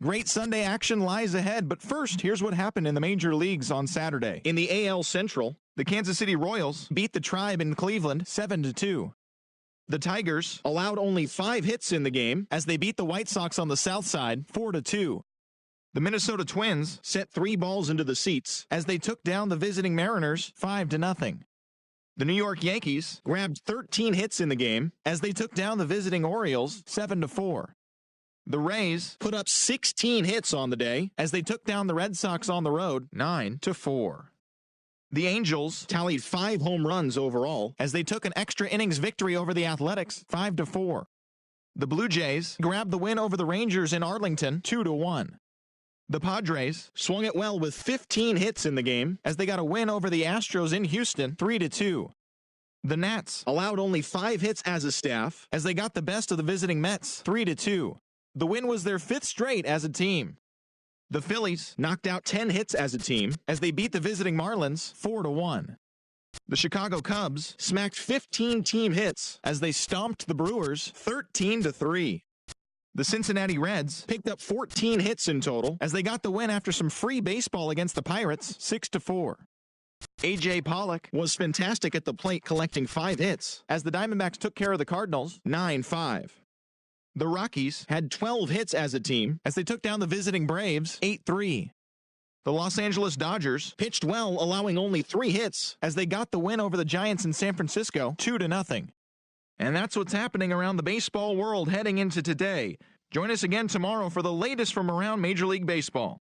Great Sunday action lies ahead, but first, here's what happened in the major leagues on Saturday. In the AL Central, the Kansas City Royals beat the Tribe in Cleveland 7-2. The Tigers allowed only 5 hits in the game as they beat the White Sox on the south side 4-2. The Minnesota Twins set 3 balls into the seats as they took down the visiting Mariners 5-0. The New York Yankees grabbed 13 hits in the game as they took down the visiting Orioles 7-4. The Rays put up 16 hits on the day as they took down the Red Sox on the road 9-4. The Angels tallied 5 home runs overall as they took an extra innings victory over the Athletics 5-4. The Blue Jays grabbed the win over the Rangers in Arlington 2-1. The Padres swung it well with 15 hits in the game as they got a win over the Astros in Houston 3-2. The Nats allowed only 5 hits as a staff as they got the best of the visiting Mets 3-2. The win was their 5th straight as a team. The Phillies knocked out 10 hits as a team as they beat the visiting Marlins 4-1. The Chicago Cubs smacked 15 team hits as they stomped the Brewers 13-3. The Cincinnati Reds picked up 14 hits in total as they got the win after some free baseball against the Pirates 6-4. A.J. Pollock was fantastic at the plate, collecting 5 hits as the Diamondbacks took care of the Cardinals 9-5. The Rockies had 12 hits as a team as they took down the visiting Braves 8-3. The Los Angeles Dodgers pitched well, allowing only 3 hits as they got the win over the Giants in San Francisco 2-0. And that's what's happening around the baseball world heading into today. Join us again tomorrow for the latest from around Major League Baseball.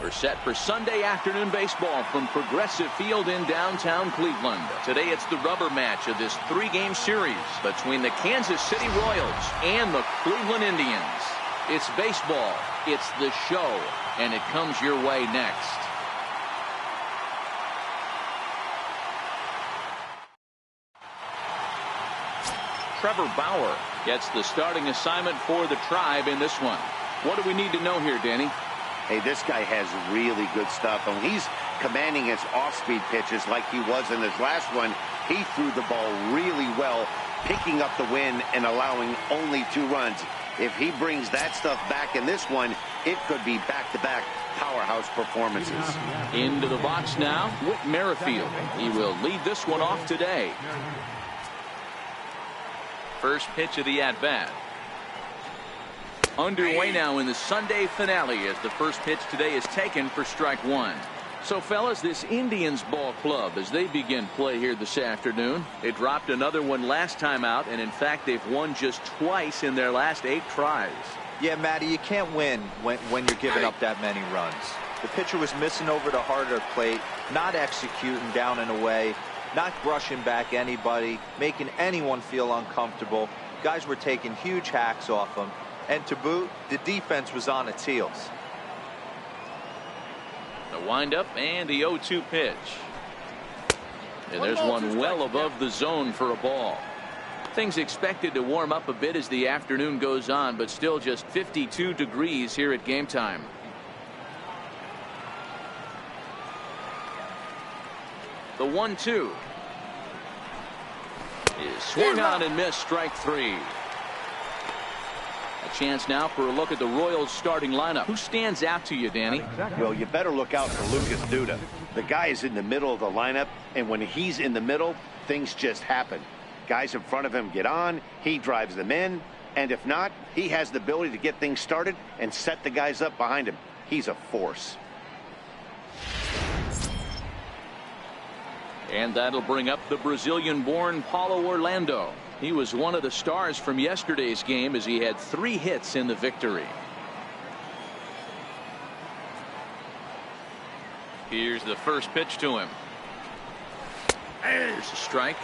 We're set for Sunday afternoon baseball from Progressive Field in downtown Cleveland. Today it's the rubber match of this 3-game series between the Kansas City Royals and the Cleveland Indians. It's baseball. It's the show. And it comes your way next. Trevor Bauer gets the starting assignment for the Tribe in this one. What do we need to know here, Danny? Hey, this guy has really good stuff. And when he's commanding his off-speed pitches like he was in his last one, he threw the ball really well, picking up the win and allowing only 2 runs. If he brings that stuff back in this one, it could be back-to-back powerhouse performances. Into the box now, Whit Merrifield. He will lead this one off today. First pitch of the at-bat. Underway now in the Sunday finale as the first pitch today is taken for strike 1. So, fellas, this Indians ball club, as they begin play here this afternoon, they dropped another one last time out, and in fact, they've won just twice in their last 8 tries. Yeah, Matty, you can't win when you're giving up that many runs. The pitcher was missing over the heart of the plate, not executing down and away, not brushing back anybody, making anyone feel uncomfortable. Guys were taking huge hacks off him, and to boot, the defense was on its heels. The windup and the 0-2 pitch. And there's one well above the zone for a ball. Things expected to warm up a bit as the afternoon goes on, but still just 52 degrees here at game time. The 1-2 is swung on and missed, strike 3. A chance now for a look at the Royals starting lineup. Who stands out to you, Danny? Well, you better look out for Lucas Duda. The guy is in the middle of the lineup, and when he's in the middle, things just happen. Guys in front of him get on, he drives them in, and if not, he has the ability to get things started and set the guys up behind him. He's a force. And that'll bring up the Brazilian-born Paulo Orlando. He was one of the stars from yesterday's game as he had 3 hits in the victory. Here's the first pitch to him. There's a strike.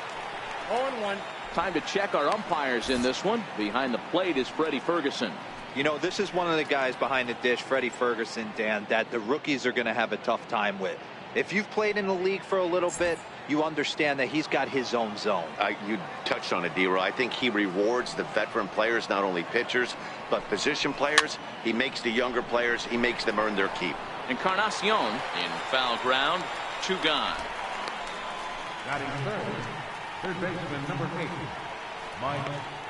0-1. Time to check our umpires in this one. Behind the plate is Freddie Ferguson. You know, this is one of the guys behind the dish, Freddie Ferguson, Dan, that the rookies are going to have a tough time with. If you've played in the league for a little bit, you understand that he's got his own zone. You touched on it, D-Roy. I think he rewards the veteran players, not only pitchers, but position players. He makes the younger players, he makes them earn their keep. Encarnacion in foul ground, 2 gone. Batting third baseman number 8, Mike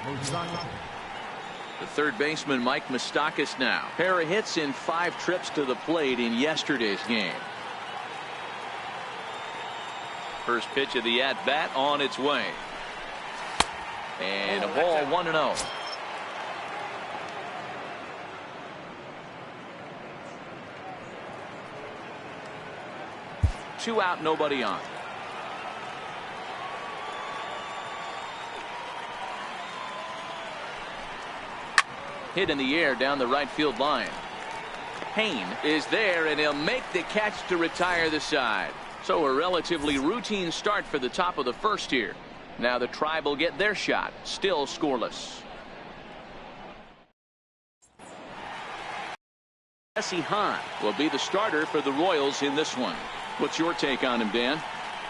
Moustakas. The third baseman, Mike Moustakas now. Pair of hits in 5 trips to the plate in yesterday's game. First pitch of the at-bat on its way. And a ball, 1-0. Two out, nobody on. Hit in the air down the right field line. Payne is there, and he'll make the catch to retire the side. So a relatively routine start for the top of the first here. Now the Tribe will get their shot, still scoreless. Jesse Hahn will be the starter for the Royals in this one. What's your take on him, Dan?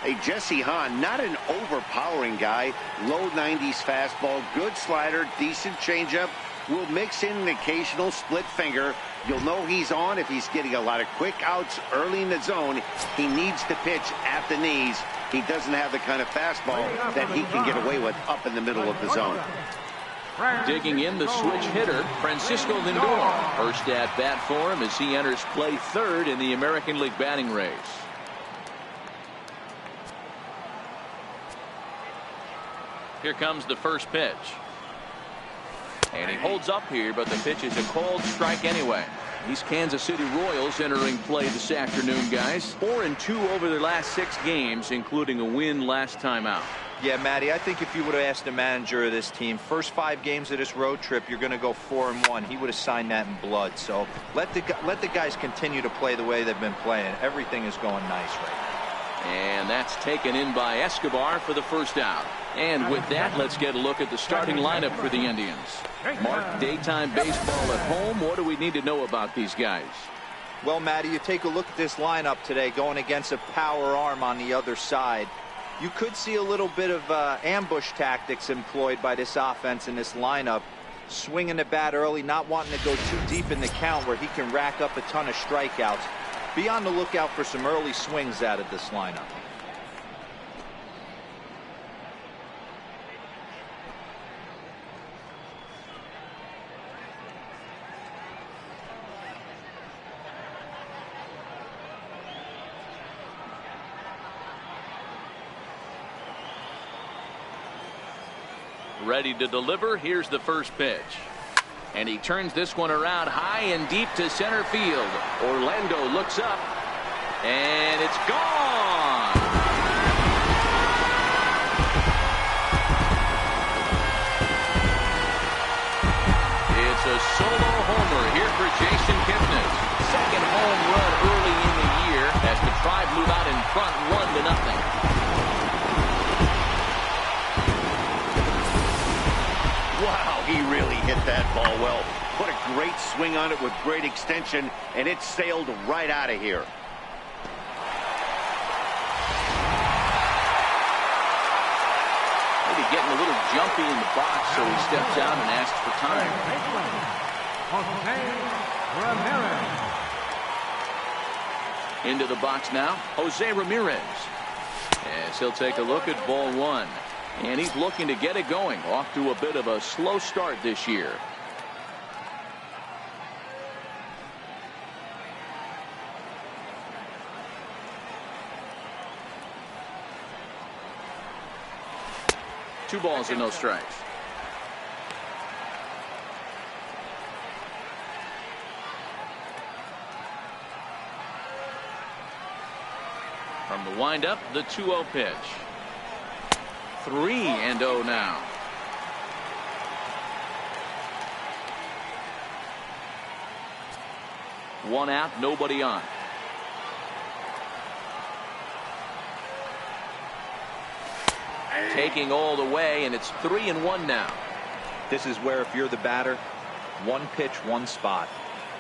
Hey, Jesse Hahn, not an overpowering guy. Low 90s fastball, good slider, decent changeup. Will mix in an occasional split finger. You'll know he's on if he's getting a lot of quick outs early in the zone. He needs to pitch at the knees. He doesn't have the kind of fastball that he can get away with up in the middle of the zone. Digging in the switch hitter, Francisco Lindor. First at bat for him as he enters play third in the American League batting race. Here comes the first pitch. And he holds up here, but the pitch is a cold strike anyway. These Kansas City Royals entering play this afternoon, guys. 4-2 over their last 6 games, including a win last time out. Yeah, Matty, I think if you would have asked the manager of this team, first 5 games of this road trip, you're going to go 4-1. He would have signed that in blood. So let the guys continue to play the way they've been playing. Everything is going nice right now. And that's taken in by Escobar for the first out. And with that, let's get a look at the starting lineup for the Indians. Mark, daytime baseball at home. What do we need to know about these guys? Well, Matty, you take a look at this lineup today going against a power arm on the other side. You could see a little bit of ambush tactics employed by this offense in this lineup. Swinging the bat early, not wanting to go too deep in the count where he can rack up a ton of strikeouts. Be on the lookout for some early swings out of this lineup. Ready to deliver. Here's the first pitch. And he turns this one around high and deep to center field. Orlando looks up. And it's gone. It's a solo homer here for Jason Kipnis. Second home run early in the year as the Tribe move out in front 1-0. Wow, he really hit that ball well. Put a great swing on it with great extension, and it sailed right out of here. Maybe getting a little jumpy in the box, so he steps out and asks for time. Jose Ramirez. Into the box now, Jose Ramirez. As he'll take a look at ball one. And he's looking to get it going. Off to a bit of a slow start this year. Two balls and no strikes. From the windup, the 2-0 pitch. 3-0 now. One out, nobody on. Taking all the way, and it's 3-1 now. This is where if you're the batter, one pitch, one spot,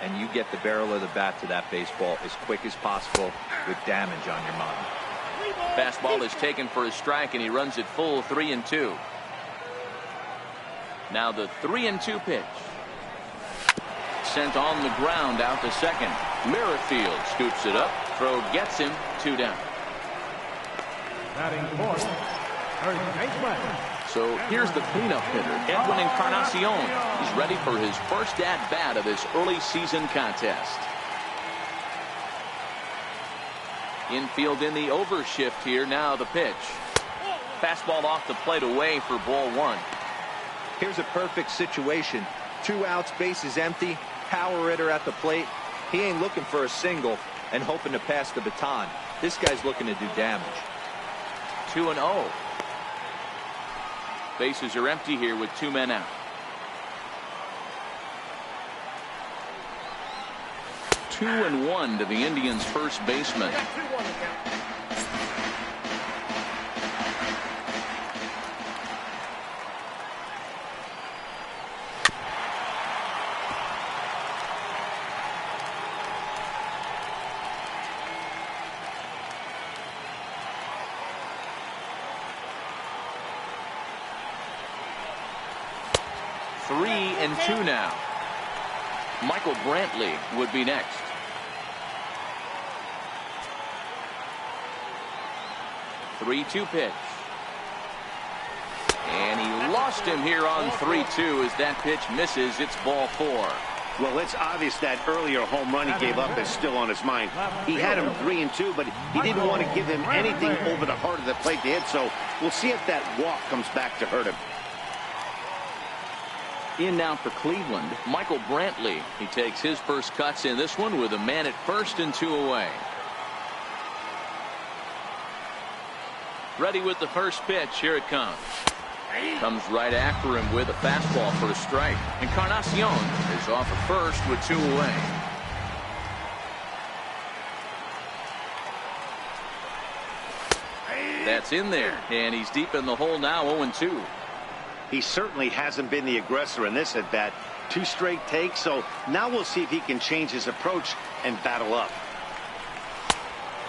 and you get the barrel of the bat to that baseball as quick as possible with damage on your mind. Fastball is taken for a strike, and he runs it full 3-2. Now the 3-2 pitch. Sent on the ground out to second. Merrifield scoops it up. Throw gets him. 2 down. Batting fourth, third baseman. So here's the cleanup hitter, Edwin Encarnacion. He's ready for his first at-bat of this early season contest. Infield in the overshift here. Now the pitch. Fastball off the plate away for ball one. Here's a perfect situation. 2 outs, bases empty, power hitter at the plate. He ain't looking for a single and hoping to pass the baton. This guy's looking to do damage. 2-0. Bases are empty here with 2 men out. 2-1 to the Indians' first baseman. Three and 2 now. Michael Brantley would be next. Three-2 pitch. And he lost him here on 3-2 as that pitch misses. It's ball 4. Well, it's obvious that earlier home run he gave up is still on his mind. He had him 3-2, but he didn't want to give him anything over the heart of the plate to hit, so we'll see if that walk comes back to hurt him. In now for Cleveland, Michael Brantley. He takes his first cuts in this one with a man at first and 2 away. Ready with the first pitch. Here it comes. Comes right after him with a fastball for a strike. Encarnacion is off at first with 2 away. That's in there, and he's deep in the hole now, 0-2. He certainly hasn't been the aggressor in this at bat. 2 straight takes, so now we'll see if he can change his approach and battle up.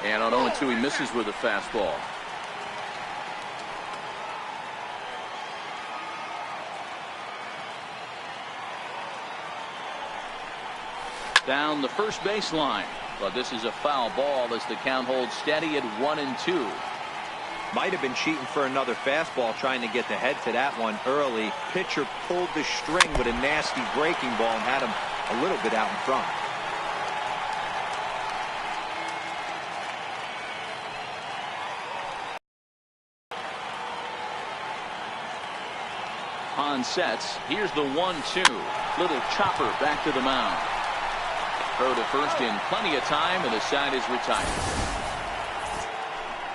And on 0-2, he misses with a fastball. Down the first baseline, but this is a foul ball as the count holds steady at 1-2. Might have been cheating for another fastball, trying to get the head to that one early. Pitcher pulled the string with a nasty breaking ball and had him a little bit out in front. On sets, here's the 1-2. Little chopper back to the mound. Throw to first in plenty of time, and the side is retired.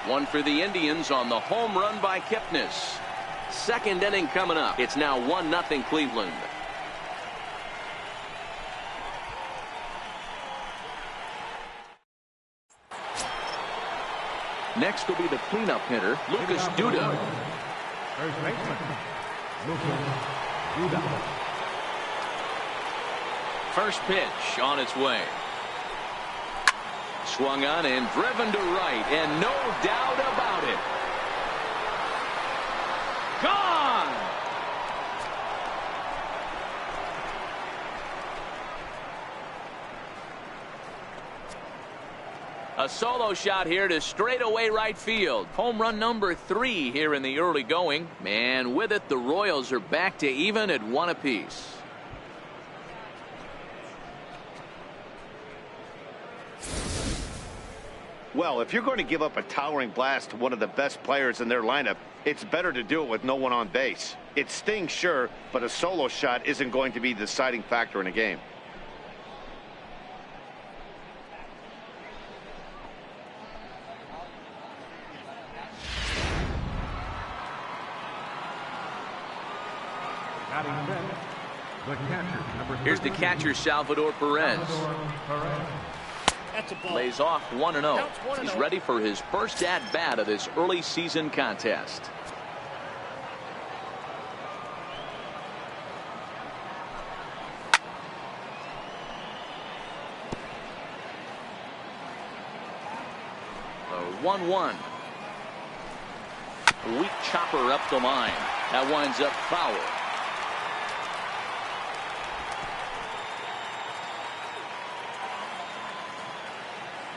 One for the Indians on the home run by Kipnis. Second inning coming up. It's now 1-0 Cleveland. Next will be the cleanup hitter, Lucas Duda. First baseman, Lucas Duda. First pitch on its way. Swung on and driven to right, and no doubt about it. Gone! A solo shot here to straightaway right field. Home run number 3 here in the early going. And with it, the Royals are back to even at 1 apiece. Well, if you're going to give up a towering blast to one of the best players in their lineup, it's better to do it with no one on base. It stings, sure, but a solo shot isn't going to be the deciding factor in a game. Here's the catcher, Salvador Perez. Lays off 1-0. He's ready for his first at-bat of this early season contest. The 1-1. A weak chopper up the line. That winds up foul.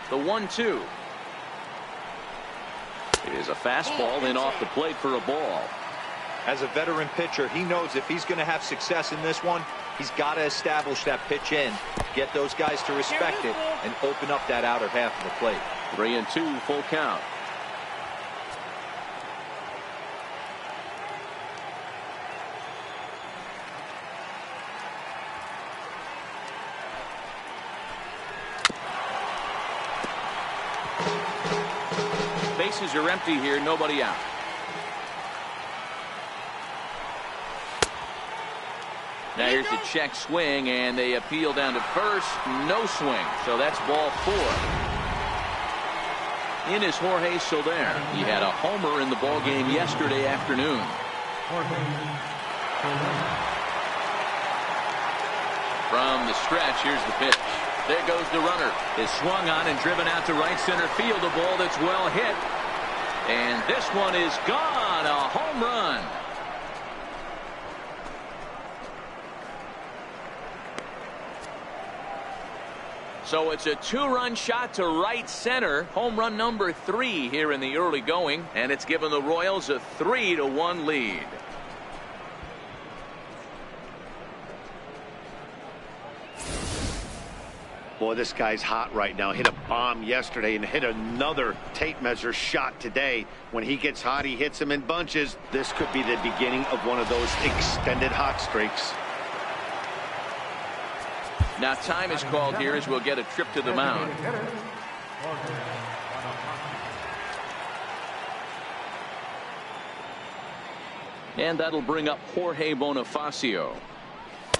The 1-2. It is a fastball in off the plate for a ball. As a veteran pitcher, he knows if he's going to have success in this one, he's got to establish that pitch in, get those guys to respect it, and open up that outer half of the plate. 3-2, full count. Bases are empty here, nobody out. Now here's the check swing, and they appeal down to first. No swing, so that's ball 4. In is Jorge Soler. He had a homer in the ball game yesterday afternoon. From the stretch, here's the pitch. There goes the runner. Is swung on and driven out to right center field. A ball that's well hit. And this one is gone. A home run. So it's a 2-run shot to right center. Home run number 3 here in the early going. And it's given the Royals a 3-1 lead. Boy, this guy's hot right now. Hit a bomb yesterday and hit another tape measure shot today. When he gets hot, he hits them in bunches. This could be the beginning of one of those extended hot streaks. Now time is called here as we'll get a trip to the mound. And that'll bring up Jorge Bonifacio.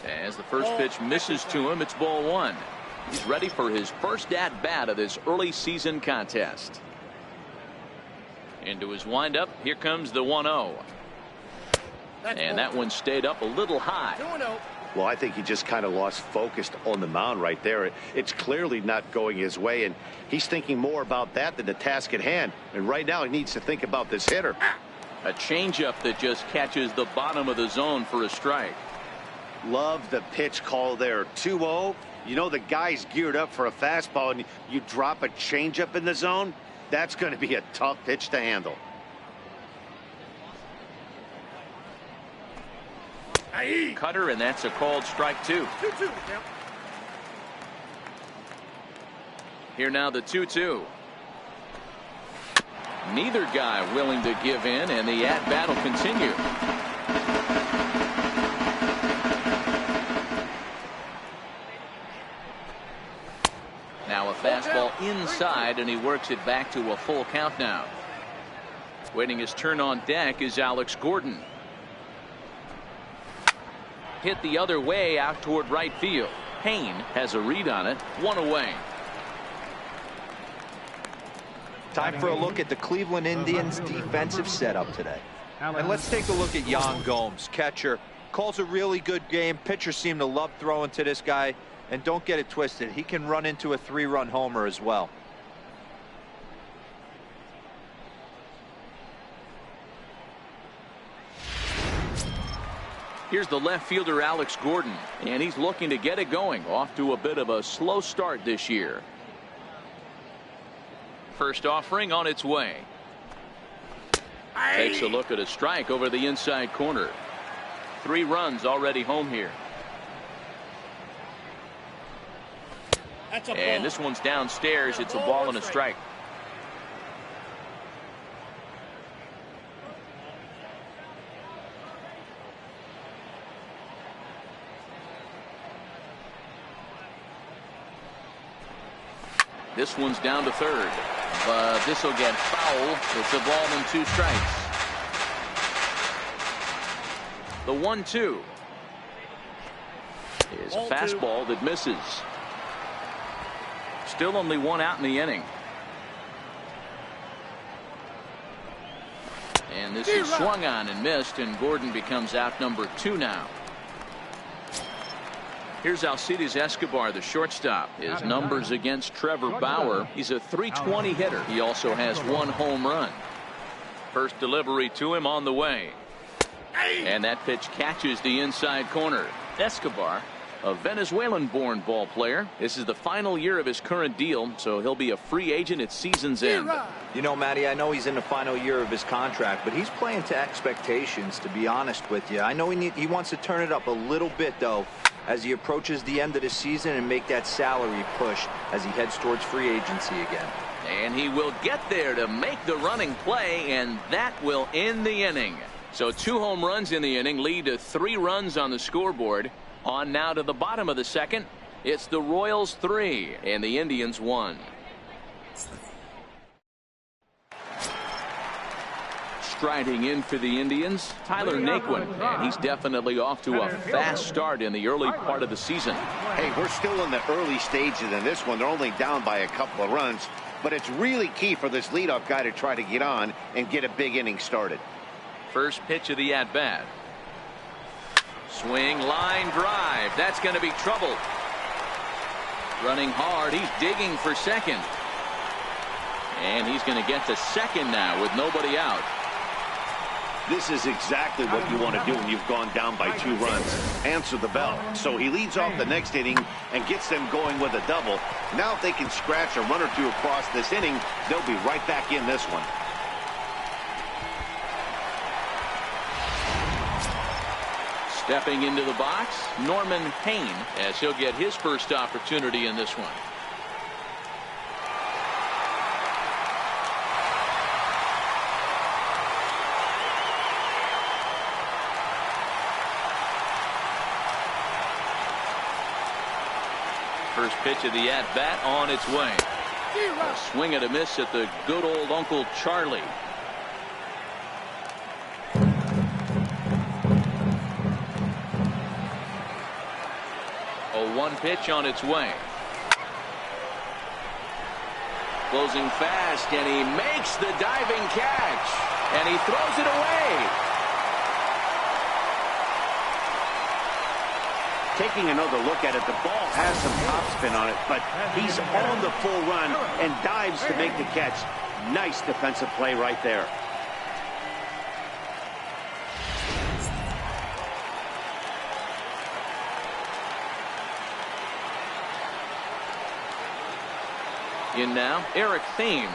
As the first pitch misses to him, it's ball 1. He's ready for his first at-bat of this early season contest. Into his windup. Here comes the 1-0. And that one stayed up a little high. Well, I think he just kind of lost focus on the mound right there. It's clearly not going his way, and he's thinking more about that than the task at hand. And right now he needs to think about this hitter. A changeup that just catches the bottom of the zone for a strike. Love the pitch call there. 2-0. You know the guy's geared up for a fastball, and you drop a changeup in the zone. That's going to be a tough pitch to handle. Cutter, and that's a called strike 2. Here now the 2-2. Neither guy willing to give in, and the at-bat will continue. Now a fastball inside, and he works it back to a full count now. Waiting his turn on deck is Alex Gordon. Hit the other way out toward right field. Payne has a read on it. 1 away. Time for a look at the Cleveland Indians defensive setup today. And let's take a look at Yan Gomes, catcher. Calls a really good game. Pitchers seem to love throwing to this guy. And don't get it twisted, he can run into a 3-run homer as well. Here's the left fielder Alex Gordon, and he's looking to get it going. Off to a bit of a slow start this year. First offering on its way. Takes a look at a strike over the inside corner. 3 runs already home here. And this one's downstairs. It's a ball and a strike. This one's down to third, but this will get foul. It's a ball and 2 strikes. The 1-2 is a fastball that misses. Still only 1 out in the inning. And this is swung on and missed, and Gordon becomes out number 2 now. Here's Alcides Escobar, the shortstop. His numbers against Trevor Bauer. He's a .320 hitter. He also has 1 home run. First delivery to him on the way. And that pitch catches the inside corner. Escobar, a Venezuelan-born ball player. This is the final year of his current deal, so he'll be a free agent at season's end. You know, Matty, I know he's in the final year of his contract, but he's playing to expectations, to be honest with you. I know he wants to turn it up a little bit, though, as he approaches the end of the season and make that salary push as he heads towards free agency again. And he will get there to make the running play, and that will end the inning. So 2 home runs in the inning lead to 3 runs on the scoreboard. On now to the bottom of the second. It's the Royals 3 and the Indians 1. Striding in for the Indians, Tyler Naquin, and he's definitely off to a fast start in the early part of the season. Hey, we're still in the early stages in this one. They're only down by a couple of runs, but it's really key for this leadoff guy to try to get on and get a big inning started. First pitch of the at-bat. Swing, line drive. That's going to be trouble. Running hard. He's digging for second. And he's going to get to second now with nobody out. This is exactly what you want to do when you've gone down by 2 runs. Answer the bell. So he leads off the next inning and gets them going with a double. Now if they can scratch a run or 2 across this inning, they'll be right back in this one. Stepping into the box, Norman Payne, as he'll get his first opportunity in this one. First pitch of the at-bat on its way. A swing and a miss at the good old Uncle Charlie. A 1 pitch on its way. Closing fast, and he makes the diving catch. And he throws it away. Taking another look at it, the ball has some topspin on it, but he's on the full run and dives to make the catch. Nice defensive play right there. In now, Eric Thames,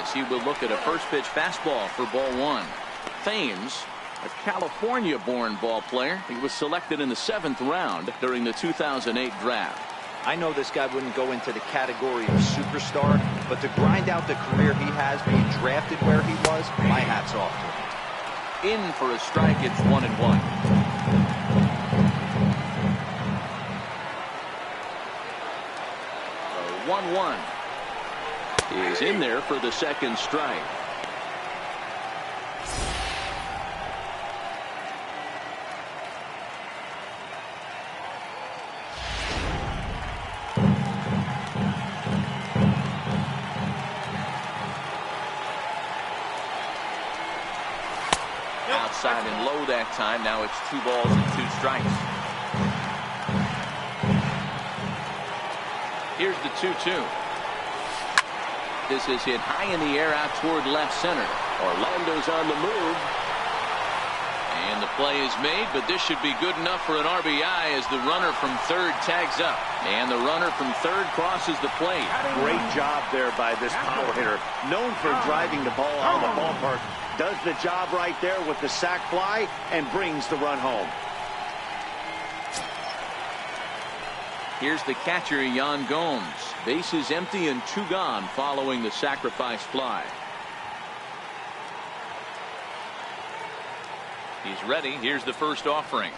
as he will look at a first pitch fastball for ball one. Thames, a California-born ball player. He was selected in the 7th round during the 2008 draft. I know this guy wouldn't go into the category of superstar, but to grind out the career he has being drafted where he was, my hat's off to him. In for a strike, it's 1-1. So 1-1. He's in there for the second strike. Outside and low that time. Now it's 2 balls and 2 strikes. Here's the 2-2. This is hit high in the air out toward left center. Orlando's on the move. And the play is made, but this should be good enough for an RBI as the runner from third tags up. And the runner from third crosses the plate. Great job there by this power hitter. Known for driving the ball out of the ballpark. Does the job right there with the sac fly and brings the run home. Here's the catcher, Yan Gomes. Bases empty and 2 gone following the sacrifice fly. He's ready. Here's the first offering.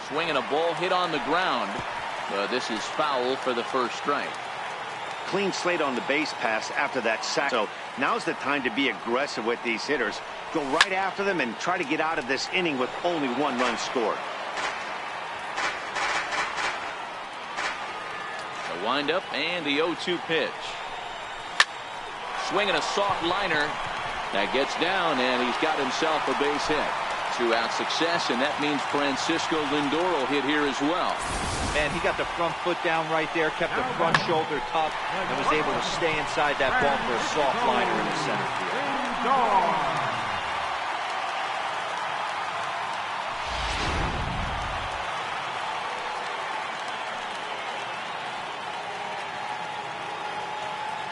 Swinging a ball hit on the ground. This is foul for the first strike. Clean slate on the base pass after that sack. So now's the time to be aggressive with these hitters. Go right after them and try to get out of this inning with only 1 run scored. The windup and the 0-2 pitch. Swinging a soft liner. That gets down, and he's got himself a base hit. 2-out success, and that means Francisco Lindor will hit here as well. Man, he got the front foot down right there, kept the front shoulder tucked, and was able to stay inside that ball for a soft liner in the center field.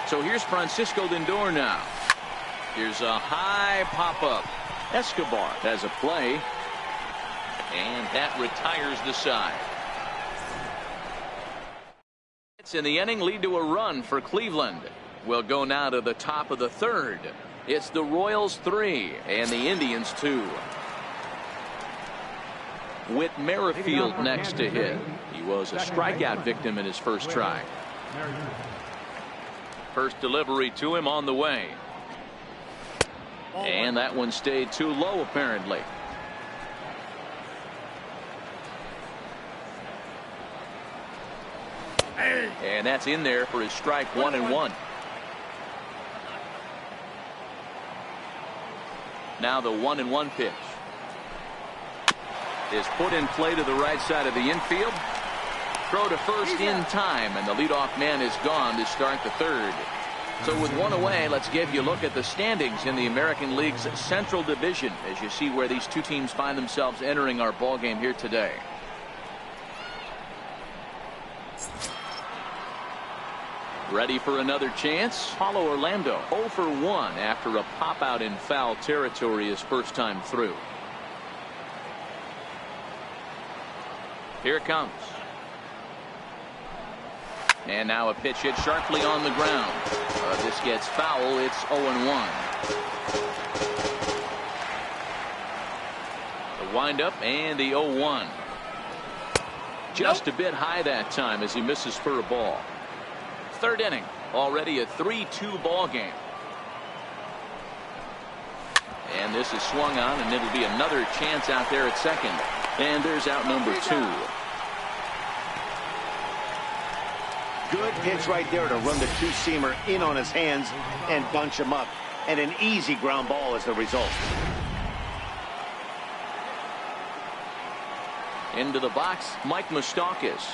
So here's Francisco Lindor now. Here's a high pop-up. Escobar has a play, and that retires the side. It's in the inning, lead to a run for Cleveland. We'll go now to the top of the 3rd. It's the Royals 3 and the Indians 2. Whit Merrifield next to hit. He was a strikeout victim in his first try. First delivery to him on the way. And that one stayed too low, apparently. And that's in there for his strike 1-1. Now the 1-1 pitch is put in play to the right side of the infield. Throw to first in time, and the leadoff man is gone to start the 3rd. So with 1 away, let's give you a look at the standings in the American League's Central Division as you see where these 2 teams find themselves entering our ball game here today. Ready for another chance? Paulo Orlando 0 for 1 after a pop out in foul territory his first time through. Here it comes. And now a pitch hit sharply on the ground. This gets foul. It's 0-1. The windup and the 0-1. Just a bit high that time as he misses for a ball. 3rd inning. Already a 3-2 ball game. And this is swung on, and it'll be another chance out there at second. And there's out number 2. Good pitch right there to run the two-seamer in on his hands and bunch him up. And an easy ground ball as the result. Into the box, Mike Moustakas.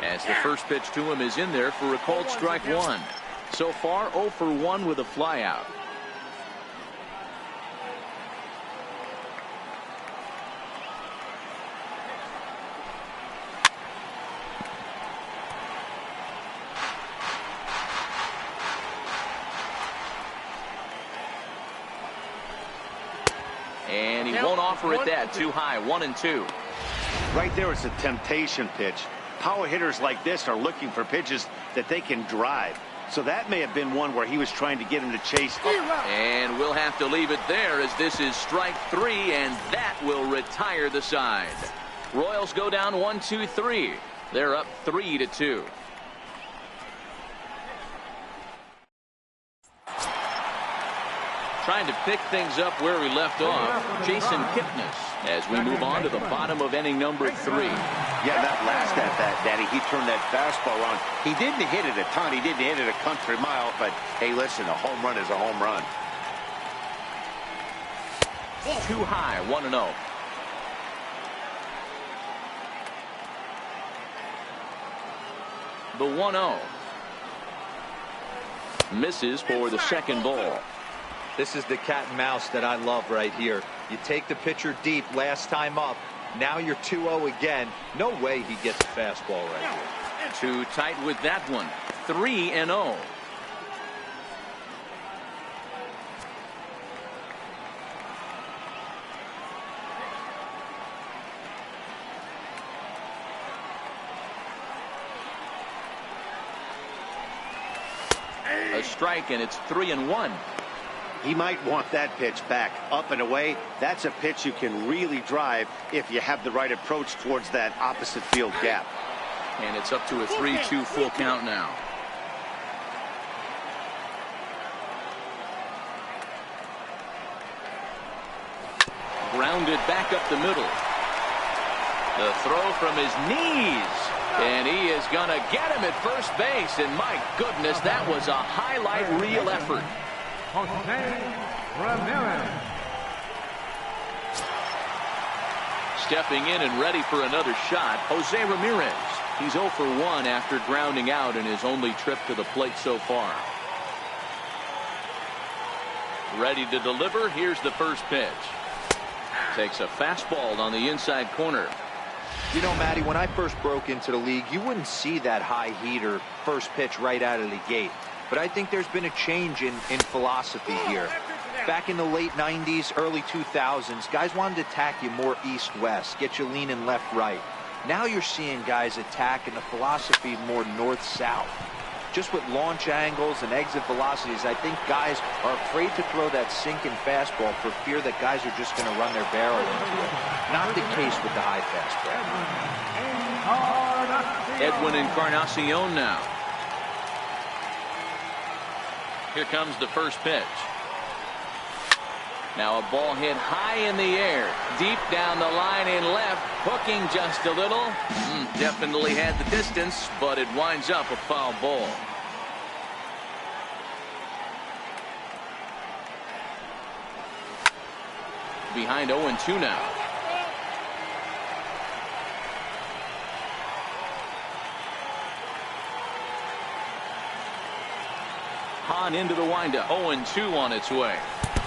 As the first pitch to him is in there for a called strike one. So far, 0 for 1 with a flyout. And he won't offer it that. Too high. 1-2. Right there, it's a temptation pitch. Power hitters like this are looking for pitches that they can drive. So that may have been one where he was trying to get him to chase up. And we'll have to leave it there as this is strike 3, and that will retire the side. Royals go down 1-2-3. They're up 3-2. Trying to pick things up where we left off, Jason Kipnis, as we move on to the bottom of inning number 3. Yeah, that last at bat, Daddy, he turned that fastball on. He didn't hit it a ton. He didn't hit it a country mile, but hey, listen, a home run is a home run. Too high, 1-0. The 1-0. Misses for the second ball. This is the cat and mouse that I love right here. You take the pitcher deep last time up. Now you're 2-0 again. No way he gets a fastball right here. Too tight with that one. 3-0. A strike, and it's 3-1. He might want that pitch back up and away. That's a pitch you can really drive if you have the right approach towards that opposite field gap. And it's up to a 3-2 full count now. Grounded back up the middle. The throw from his knees. And he is going to get him at first base. And my goodness, that was a highlight reel effort. Jose Ramirez. Stepping in and ready for another shot, Jose Ramirez. He's 0 for 1 after grounding out in his only trip to the plate so far. Ready to deliver. Here's the first pitch. Takes a fastball on the inside corner. You know, Matty, when I first broke into the league, you wouldn't see that high heater first pitch right out of the gate. But I think there's been a change in philosophy here. Back in the late 90s, early 2000s, guys wanted to attack you more east-west, get you leaning left-right. Now you're seeing guys attack in the philosophy more north-south. Just with launch angles and exit velocities, I think guys are afraid to throw that sinking fastball for fear that guys are just going to run their barrel into it. Not the case with the high fastball. Edwin Encarnacion now. Here comes the first pitch. Now a ball hit high in the air, deep down the line in left, hooking just a little. Definitely had the distance, but it winds up a foul ball. Behind 0-2 now. Hahn into the windup. 0-2 on its way.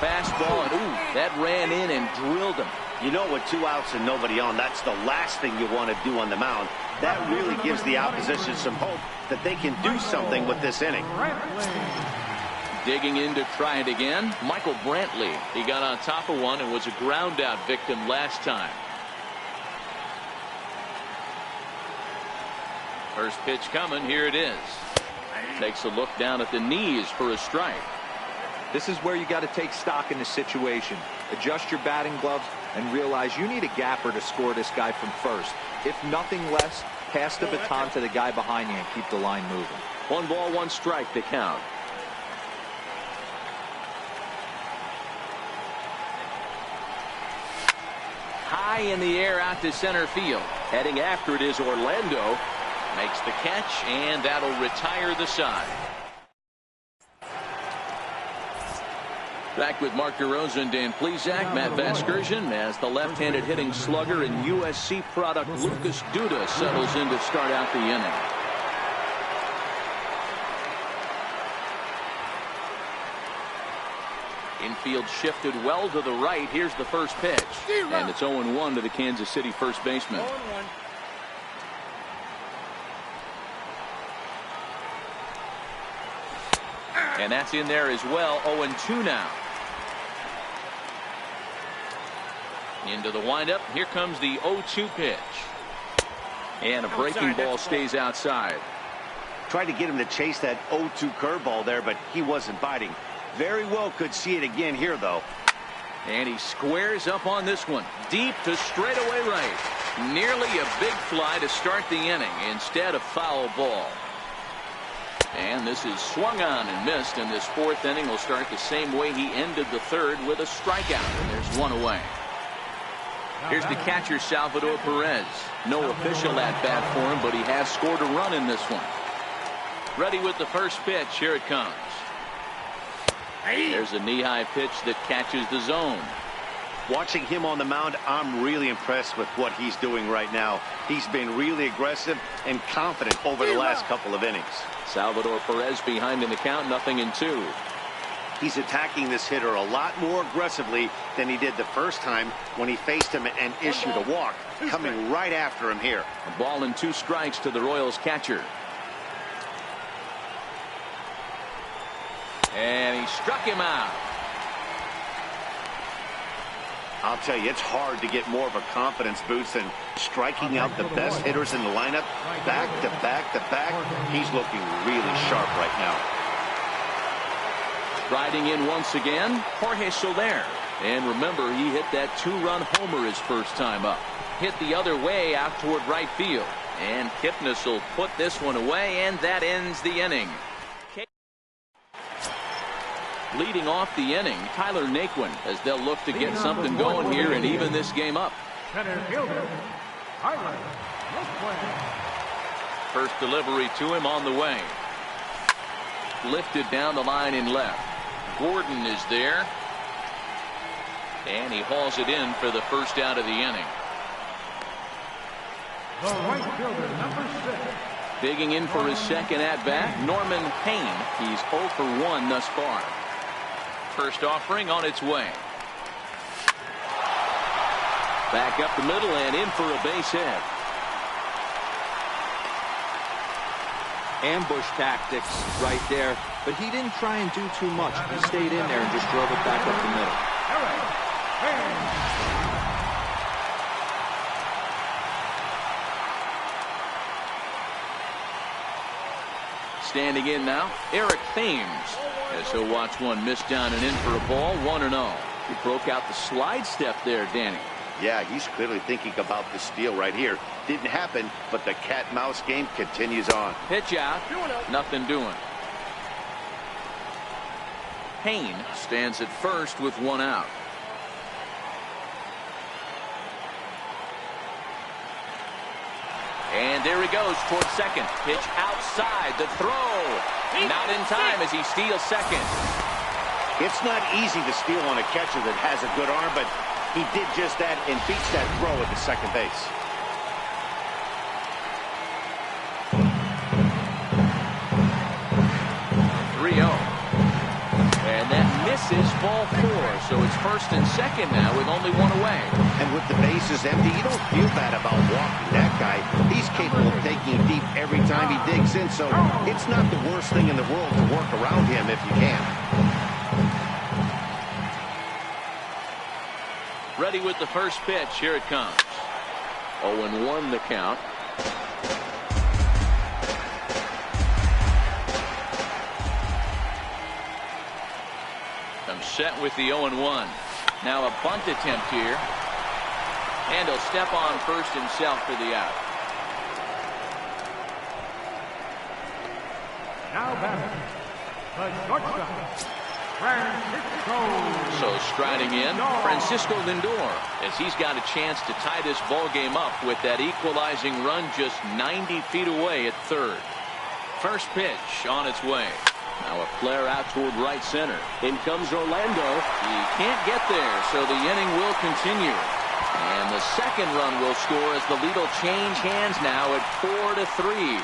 Fastball, and ooh, that ran in and drilled him. You know, with 2 outs and nobody on, that's the last thing you want to do on the mound. That really gives the opposition some hope that they can do something with this inning. Digging in to try it again, Michael Brantley. He got on top of one and was a ground out victim last time. First pitch coming. Here it is. Takes a look down at the knees for a strike. This is where you got to take stock in the situation. Adjust your batting gloves and realize you need a gapper to score this guy from first. If nothing less, pass the baton to the guy behind you and keep the line moving. 1 ball, 1 strike to count. High in the air out to center field. Heading after it is Orlando. Makes the catch, and that'll retire the side. Back with Mark DeRosa and Dan Plesac. Matt Vasgersian as the left-handed hitting slugger and USC product Lucas Duda settles in to start out the inning. Infield shifted well to the right. Here's the first pitch. And it's 0-1 to the Kansas City first baseman. 0-1. And that's in there as well. 0-2 now. Into the windup. Here comes the 0-2 pitch. And a breaking ball stays outside. Tried to get him to chase that 0-2 curveball there, but he wasn't biting. Very well could see it again here, though. And he squares up on this one. Deep to straightaway right. Nearly a big fly to start the inning instead of foul ball. And this is swung on and missed, and this fourth inning will start the same way he ended the third, with a strikeout. And there's one away. Here's the catcher, Salvador Perez. No official at-bat for him, but he has scored a run in this one. Ready with the first pitch. Here it comes. There's a knee-high pitch that catches the zone. Watching him on the mound, I'm really impressed with what he's doing right now. He's been really aggressive and confident over the last couple of innings. Salvador Perez behind in the count, 0-2. He's attacking this hitter a lot more aggressively than he did the first time when he faced him and issued a walk, coming right after him here. A ball and 2 strikes to the Royals catcher. And he struck him out. I'll tell you, it's hard to get more of a confidence boost than striking out the best hitters in the lineup back to back to back. He's looking really sharp right now. Riding in once again, Jorge Soler. And remember, he hit that 2-run homer his first time up. Hit the other way out toward right field. And Kipnis will put this one away, and that ends the inning. Leading off the inning, Tyler Naquin, as they'll look to get something going here and even this game up. Center fielder, Tyler Naquin. First delivery to him on the way. Lifted down the line in left. Gordon is there. And he hauls it in for the first out of the inning. The right fielder, number 6. Digging in for his second at-bat, Norman Payne. He's 0 for 1 thus far. First offering on its way. Back up the middle and in for a base hit. Ambush tactics right there, but he didn't try and do too much. He stayed in there and just drove it back up the middle. Standing in now, Eric Thames, as he'll watch one miss down and in for a ball, 1-0. He broke out the slide step there, Danny. Yeah, he's clearly thinking about the steal right here. Didn't happen, but the cat-mouse game continues on. Pitch out, nothing doing. Payne stands at first with 1 out. And there he goes towards second. Pitch outside, the throw. Not in time as he steals second. It's not easy to steal on a catcher that has a good arm, but he did just that and beats that throw at the second base. And that misses ball 4. So it's first and second now with only 1 away. And with the bases empty, you don't feel bad about walking that guy. He's capable of taking it deep every time he digs in, so it's not the worst thing in the world to work around him if you can. Ready with the first pitch. Here it comes. 0-1 the count. Set with the 0-1. Now a bunt attempt here. And he'll step on first himself for the out. Now batting, the shortstop, Francisco. So striding in, Francisco Lindor, as he's got a chance to tie this ball game up with that equalizing run just 90 feet away at third. First pitch on its way. Now a flare out toward right center. In comes Orlando. He can't get there, so the inning will continue. And the second run will score as the lead will change hands now at 4-3.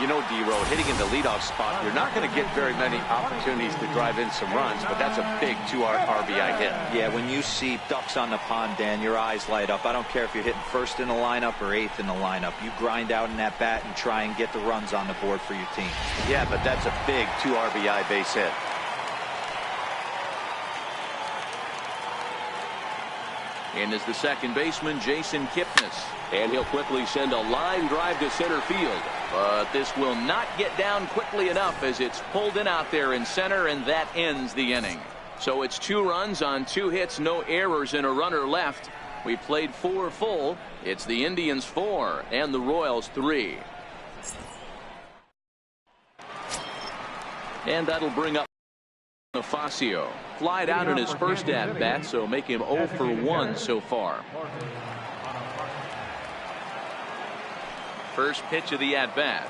You know, D-Row, hitting in the leadoff spot, you're not going to get very many opportunities to drive in some runs, but that's a big 2 RBI hit. Yeah, when you see ducks on the pond, Dan, your eyes light up. I don't care if you're hitting first in the lineup or eighth in the lineup. You grind out in that bat and try and get the runs on the board for your team. Yeah, but that's a big 2 RBI base hit. In is the second baseman, Jason Kipnis. And he'll quickly send a line drive to center field. But this will not get down quickly enough as it's pulled in out there in center, and that ends the inning. So it's 2 runs on 2 hits, no errors, and a runner left. We played 4 full. It's the Indians 4 and the Royals 3. And that'll bring up Facio. Flied out in his first at-bat, so make him 0 for 1 so far. First pitch of the at-bat.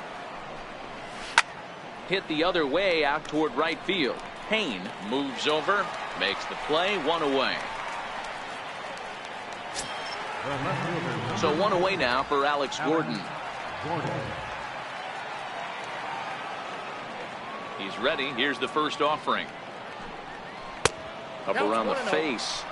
Hit the other way out toward right field. Payne moves over, makes the play, 1 away. So 1 away now for Alex Gordon. He's ready. Here's the first offering. Up around the face.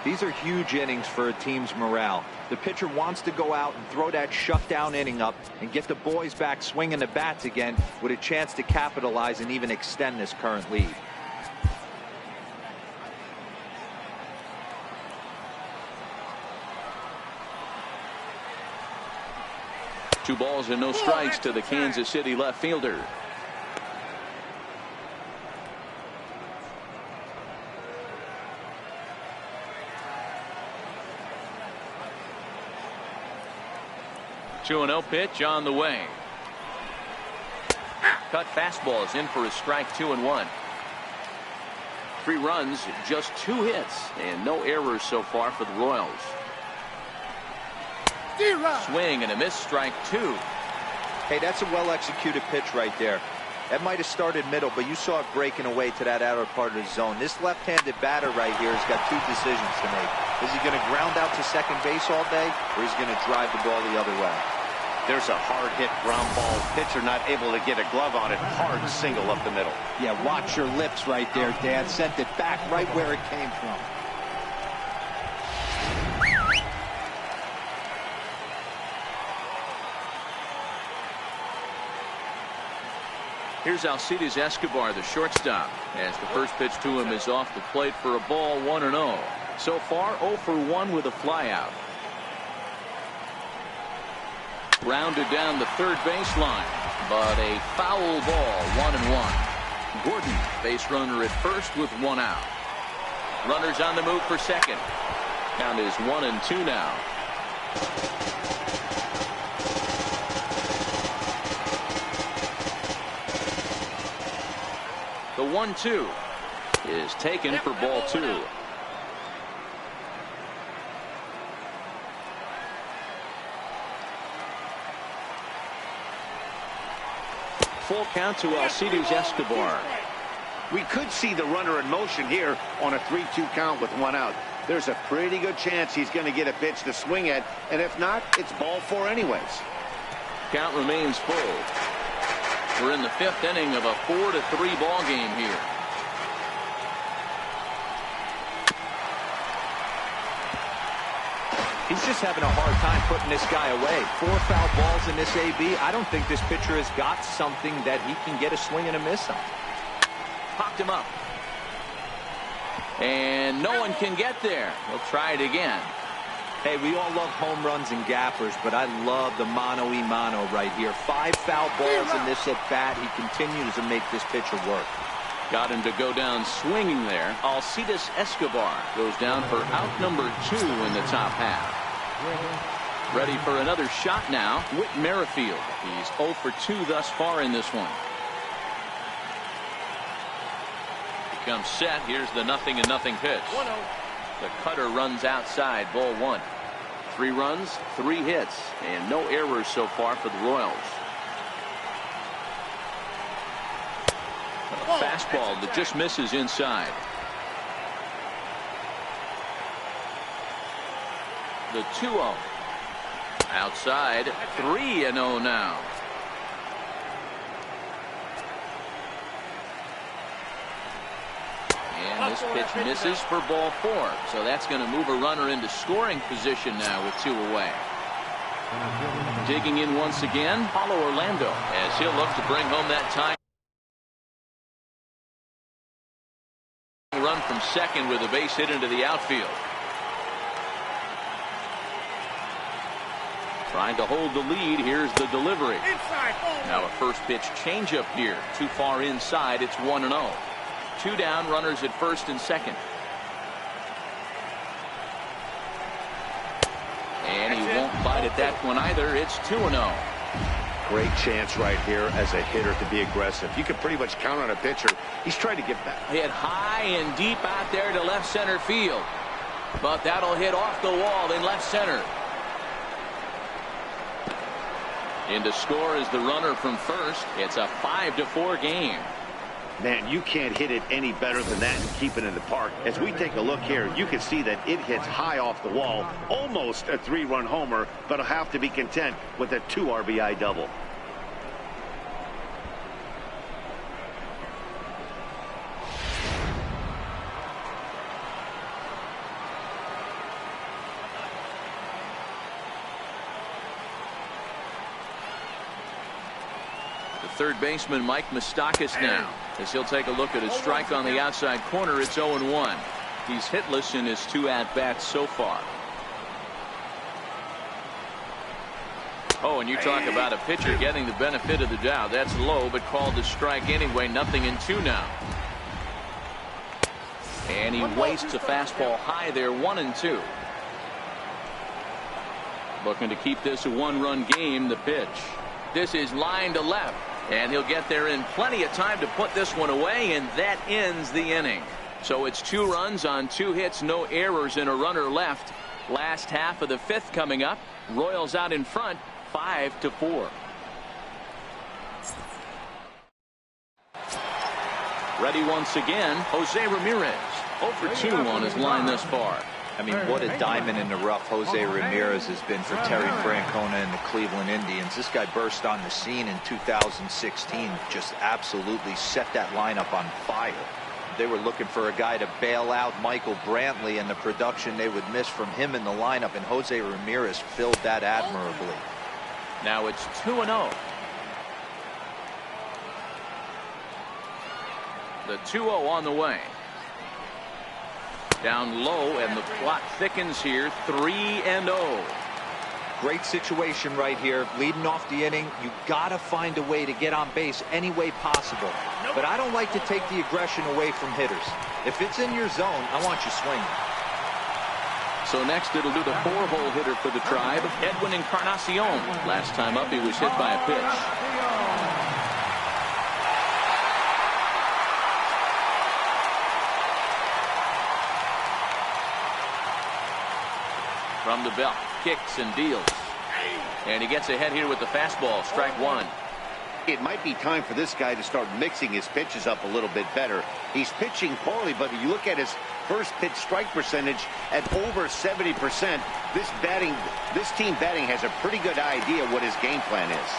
These are huge innings for a team's morale. The pitcher wants to go out and throw that shutdown inning up and get the boys back swinging the bats again with a chance to capitalize and even extend this current lead. Two balls and no strikes to the Kansas City left fielder. Two 2-0 pitch on the way. Cut fastball is in for a strike, 2-1. 3 runs, just 2 hits, and no errors so far for the Royals. Swing and a miss, strike 2. Hey, that's a well-executed pitch right there. That might have started middle, but you saw it breaking away to that outer part of the zone. This left-handed batter right here has got 2 decisions to make. Is he going to ground out to second base all day, or is he going to drive the ball the other way? There's a hard hit ground ball. Pitcher not able to get a glove on it. Hard single up the middle. Yeah, watch your lips right there, Dad. Sent it back right where it came from. Here's Alcides Escobar, the shortstop, as the first pitch to him is off the plate for a ball, 1-0. So far 0 for 1 with a flyout. Rounded down the third baseline, but a foul ball, 1-1. Gordon, base runner at first with 1 out. Runners on the move for second. Count is 1-2 now. The 1-2 is taken for ball 2. Full count to Alcides Escobar. We could see the runner in motion here on a 3-2 count with 1 out. There's a pretty good chance he's going to get a pitch to swing at, and if not, it's ball 4 anyways. Count remains full. We're in the 5th inning of a 4-3 ball game here. He's just having a hard time putting this guy away. 4 foul balls in this AB. I don't think this pitcher has got something that he can get a swing and a miss on. Popped him up. And no one can get there. We'll try it again. Hey, we all love home runs and gappers, but I love the mano-y-mano right here. 5 foul balls in this at-bat. He continues to make this pitcher work. Got him to go down swinging there. Alcides Escobar goes down for out number 2 in the top half. Ready for another shot now. Whit Merrifield. He's 0 for 2 thus far in this one. comes set. Here's the 0-0 pitch. The cutter runs outside, ball 1. 3 runs, 3 hits, and no errors so far for the Royals. A fastball that just misses inside. The 2-0. Outside, 3-0 now. And this pitch misses for ball 4. So that's going to move a runner into scoring position now with 2 away. Digging in once again, Paulo Orlando, as he'll look to bring home that tie. Run from second with a base hit into the outfield. Trying to hold the lead. Here's the delivery. Now a first pitch changeup here. Too far inside. It's 1-0. 2 down, runners at first and second. And he won't bite at that one either. It's 2-0. Great chance right here as a hitter to be aggressive. You can pretty much count on a pitcher. He's trying to get back. Hit high and deep out there to left center field. But that'll hit off the wall in left center. In to score is the runner from first. It's a 5-4 game. Man, you can't hit it any better than that and keep it in the park. As we take a look here, you can see that it hits high off the wall. Almost a 3-run homer, but he'll have to be content with a 2 RBI double. Third baseman Mike Moustakas now, as he'll take a look at his strike on the outside corner. It's 0-1. He's hitless in his 2 at-bats so far. Oh, and you talk about a pitcher getting the benefit of the doubt. That's low, but called a strike anyway. 0-2 now. And he wastes a fastball high there. 1-2. Looking to keep this a 1-run game. The pitch. This is line to left. And he'll get there in plenty of time to put this one away, and that ends the inning. So it's 2 runs on 2 hits, no errors, and a runner left. Last half of the 5th coming up. Royals out in front, 5-4. Ready once again, Jose Ramirez. 0 for 2 on his line thus far. I mean, what a diamond in the rough Jose Ramirez has been for Terry Francona and the Cleveland Indians. This guy burst on the scene in 2016, just absolutely set that lineup on fire. They were looking for a guy to bail out Michael Brantley, and the production they would miss from him in the lineup, and Jose Ramirez filled that admirably. Now it's 2-0. The 2-0 on the way. Down low, and the plot thickens here. 3-0. Great situation right here. Leading off the inning, you gotta find a way to get on base any way possible. But I don't like to take the aggression away from hitters. If it's in your zone, I want you swinging. So next it'll do the 4-hole hitter for the Tribe, Edwin Encarnacion. Last time up he was hit by a pitch. From the belt, kicks and deals. And he gets ahead here with the fastball, strike 1. It might be time for this guy to start mixing his pitches up a little bit better. He's pitching poorly, but if you look at his first pitch strike percentage at over 70%, this team batting has a pretty good idea what his game plan is.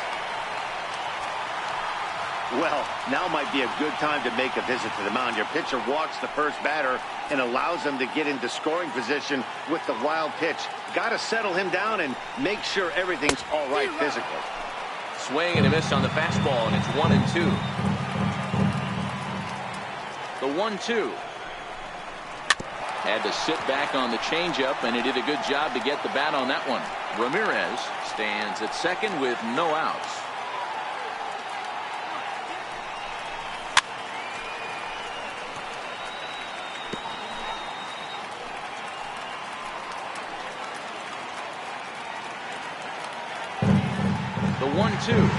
Well, now might be a good time to make a visit to the mound. Your pitcher walks the first batter and allows him to get into scoring position with the wild pitch. Got to settle him down and make sure everything's all right physically. Swing and a miss on the fastball, and it's 1-2. The 1-2. Had to sit back on the changeup, and he did a good job to get the bat on that one. Ramirez stands at second with no outs. The 1-2.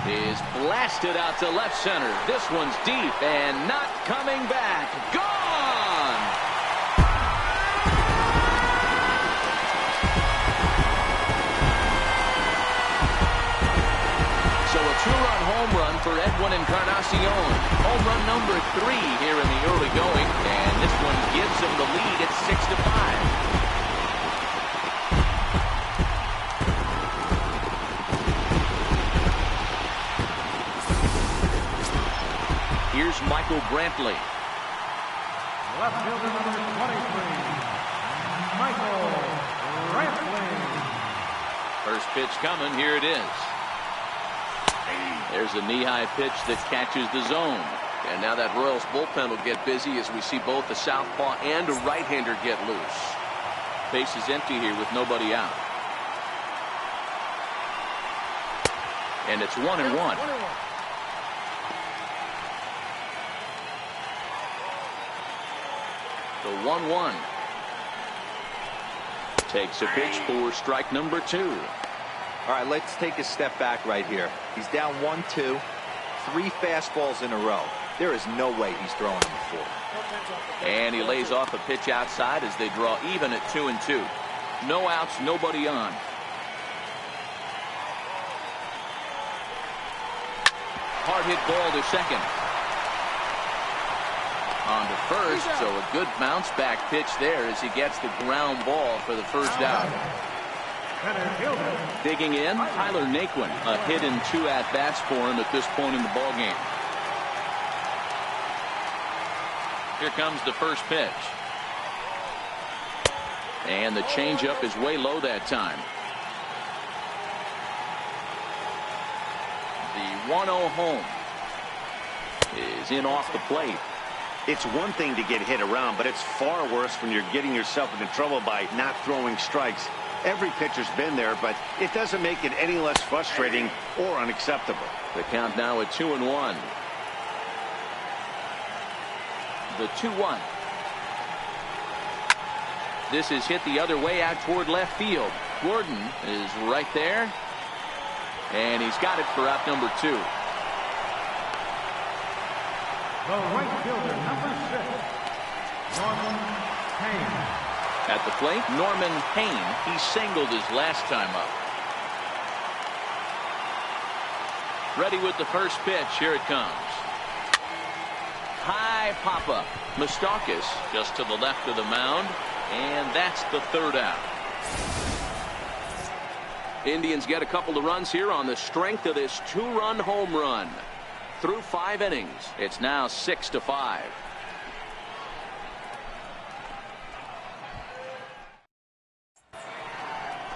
is blasted out to left center. This one's deep and not coming back. Gone! So a two-run home run for Edwin Encarnacion. Home run number 3 here in the early going, and this one gives him the lead at 6-5. Here's Michael Brantley. Left fielder number 23, Michael Brantley. First pitch coming. Here it is. There's a knee-high pitch that catches the zone. And now that Royals bullpen will get busy as we see both the southpaw and a right-hander get loose. Base is empty here with nobody out. And it's 1-1. The 1-1. Takes a pitch for strike number 2. All right, let's take a step back right here. He's down 1-2, 3 fastballs in a row. There is no way he's throwing them before. And he lays off a pitch outside as they draw even at 2-2. No outs, nobody on. Hard hit ball to second. On to first, so a good bounce back pitch there as he gets the ground ball for the first out. Digging in, Tyler Naquin. A hit and 2 at-bats for him at this point in the ballgame. Here comes the first pitch. And the changeup is way low that time. The 1-0 home is in off the plate. It's one thing to get hit around, but it's far worse when you're getting yourself into trouble by not throwing strikes. Every pitcher's been there, but it doesn't make it any less frustrating or unacceptable. The count now at 2-1. The 2-1. This is hit the other way out toward left field. Gordon is right there. And he's got it for out number 2. The right fielder, number 6, Norman Hayne. At the plate, Norman Hayne. He singled his last time up. Ready with the first pitch. Here it comes. High pop-up. Moustakas just to the left of the mound. And that's the third out. Indians get a couple of runs here on the strength of this 2-run home run. Through 5 innings, it's now 6-5.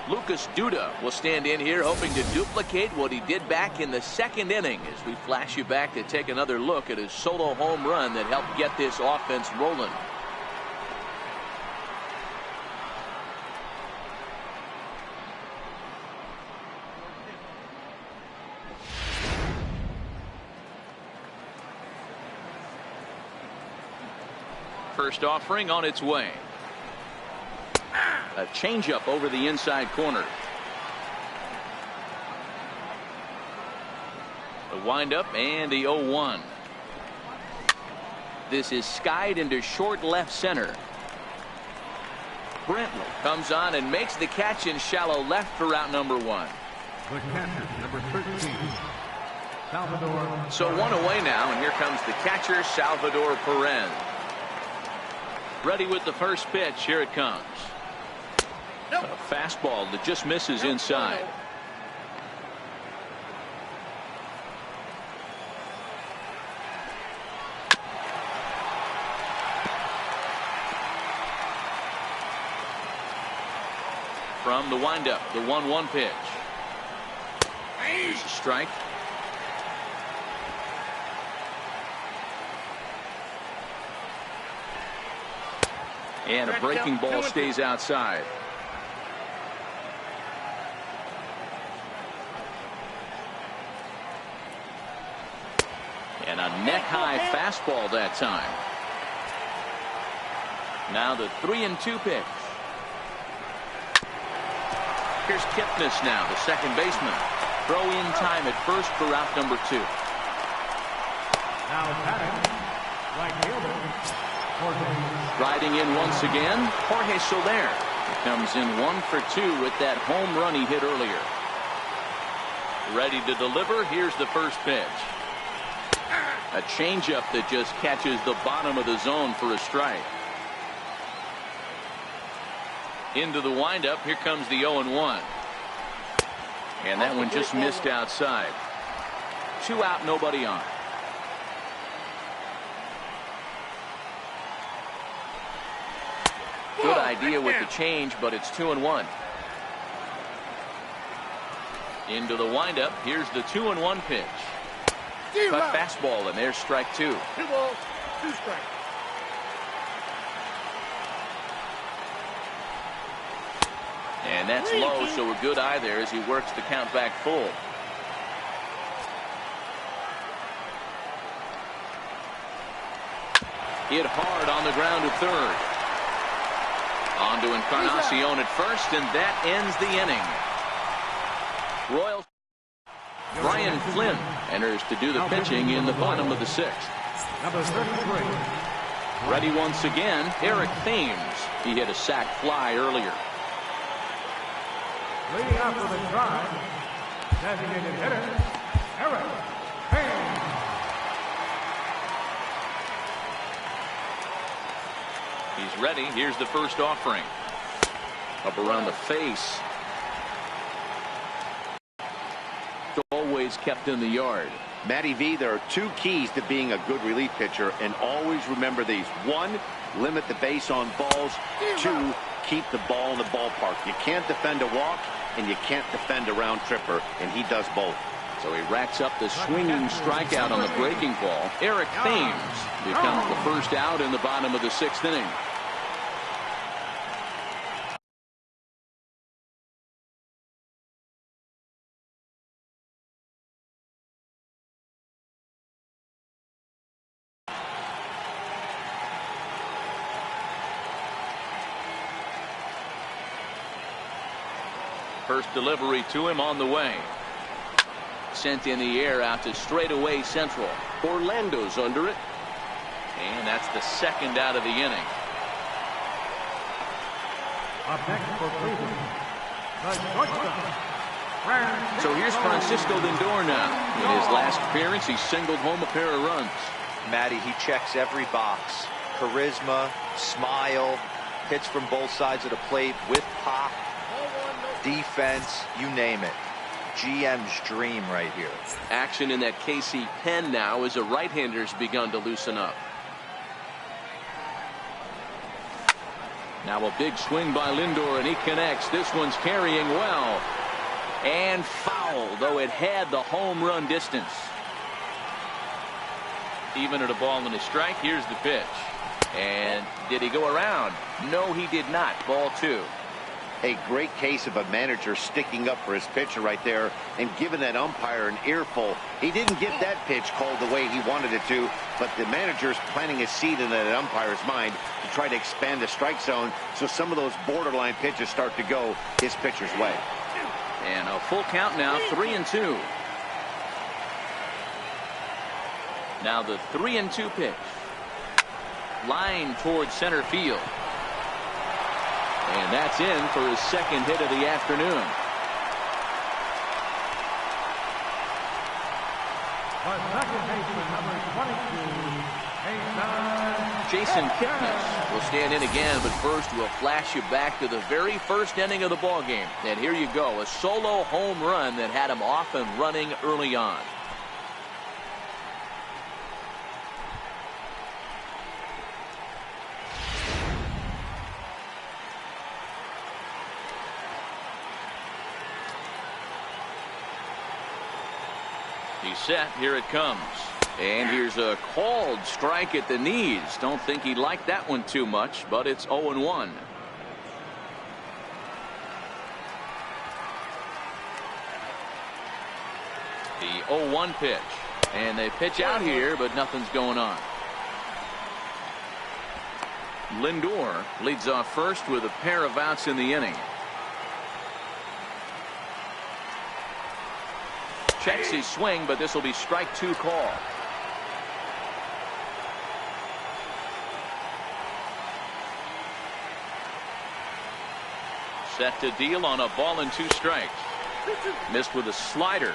Lucas Duda will stand in here hoping to duplicate what he did back in the second inning as we flash you back to take another look at his solo home run that helped get this offense rolling. First offering on its way. A changeup over the inside corner. The windup and the 0-1. This is skied into short left center. Brantley comes on and makes the catch in shallow left for out number 1. The catcher, number 13, Salvador. So 1 away now, and here comes the catcher, Salvador Perez. Ready with the first pitch. Here it comes. A fastball that just misses inside. From the windup, the 1-1 pitch. Here's a strike. And a breaking ball stays outside. And a neck-high fastball that time. Now the 3-2 pitch. Here's Kipnis now, the second baseman. Throw in time at first for out number 2. Now batting, right fielder, Jorge. Riding in once again, Jorge Soler. He comes in 1 for 2 with that home run he hit earlier. Ready to deliver. Here's the first pitch. A changeup that just catches the bottom of the zone for a strike. Into the windup. Here comes the 0-1. And that one just missed outside. 2 out, nobody on. Good idea with the change, but it's 2-1. Into the windup. Here's the 2-1 pitch. Cut fastball, and there's strike 2. 2 balls, 2 strikes. And that's low, so a good eye there as he works the count back full. Hit hard on the ground to third. On to Encarnacion at first, and that ends the inning. Royals. Brian Flynn enters to do the pitching in the bottom of the 6th. Number 33. Ready once again, Eric Thames. He hit a sac fly earlier. Leading up with a drive, designated hitter, Eric Thames. He's ready. Here's the first offering. Up around the face. Always kept in the yard. Matty V, there are 2 keys to being a good relief pitcher, and always remember these. 1, limit the base on balls. 2, keep the ball in the ballpark. You can't defend a walk, and you can't defend a round tripper, and he does both. So he racks up the swinging strikeout on the breaking ball. Eric Thames becomes the first out in the bottom of the 6th inning. First delivery to him on the way. Sent in the air out to straightaway central. Orlando's under it. And that's the 2nd out of the inning. Up next for Cleveland, the shortstop, Francisco. So here's Francisco Lindor now. In his last appearance, he singled home a pair of runs. Matty, he checks every box. Charisma, smile, hits from both sides of the plate with pop. Defense, you name it. GM's dream right here. Action in that KC pen now as a right-hander's begun to loosen up. Now a big swing by Lindor, and he connects. This one's carrying well. And foul, though it had the home run distance. Even at a ball and a strike, here's the pitch. And did he go around? No, he did not. Ball 2. A great case of a manager sticking up for his pitcher right there and giving that umpire an earful. He didn't get that pitch called the way he wanted it to, but the manager's planting a seed in that umpire's mind to try to expand the strike zone so some of those borderline pitches start to go his pitcher's way. And a full count now, 3-2. Now the 3-2 pitch. Line towards center field. And that's in for his 2nd hit of the afternoon. Jason Kipnis will stand in again, but first we'll flash you back to the very first inning of the ballgame. And here you go, a solo home run that had him off and running early on. He's set. Here it comes. And here's a called strike at the knees. Don't think he liked that one too much, but it's 0-1. The 0-1 pitch. And they pitch out here, but nothing's going on. Lindor leads off first with a pair of outs in the inning. Checks his swing, but this will be strike 2 call. Set to deal on a ball and 2 strikes. Missed with a slider.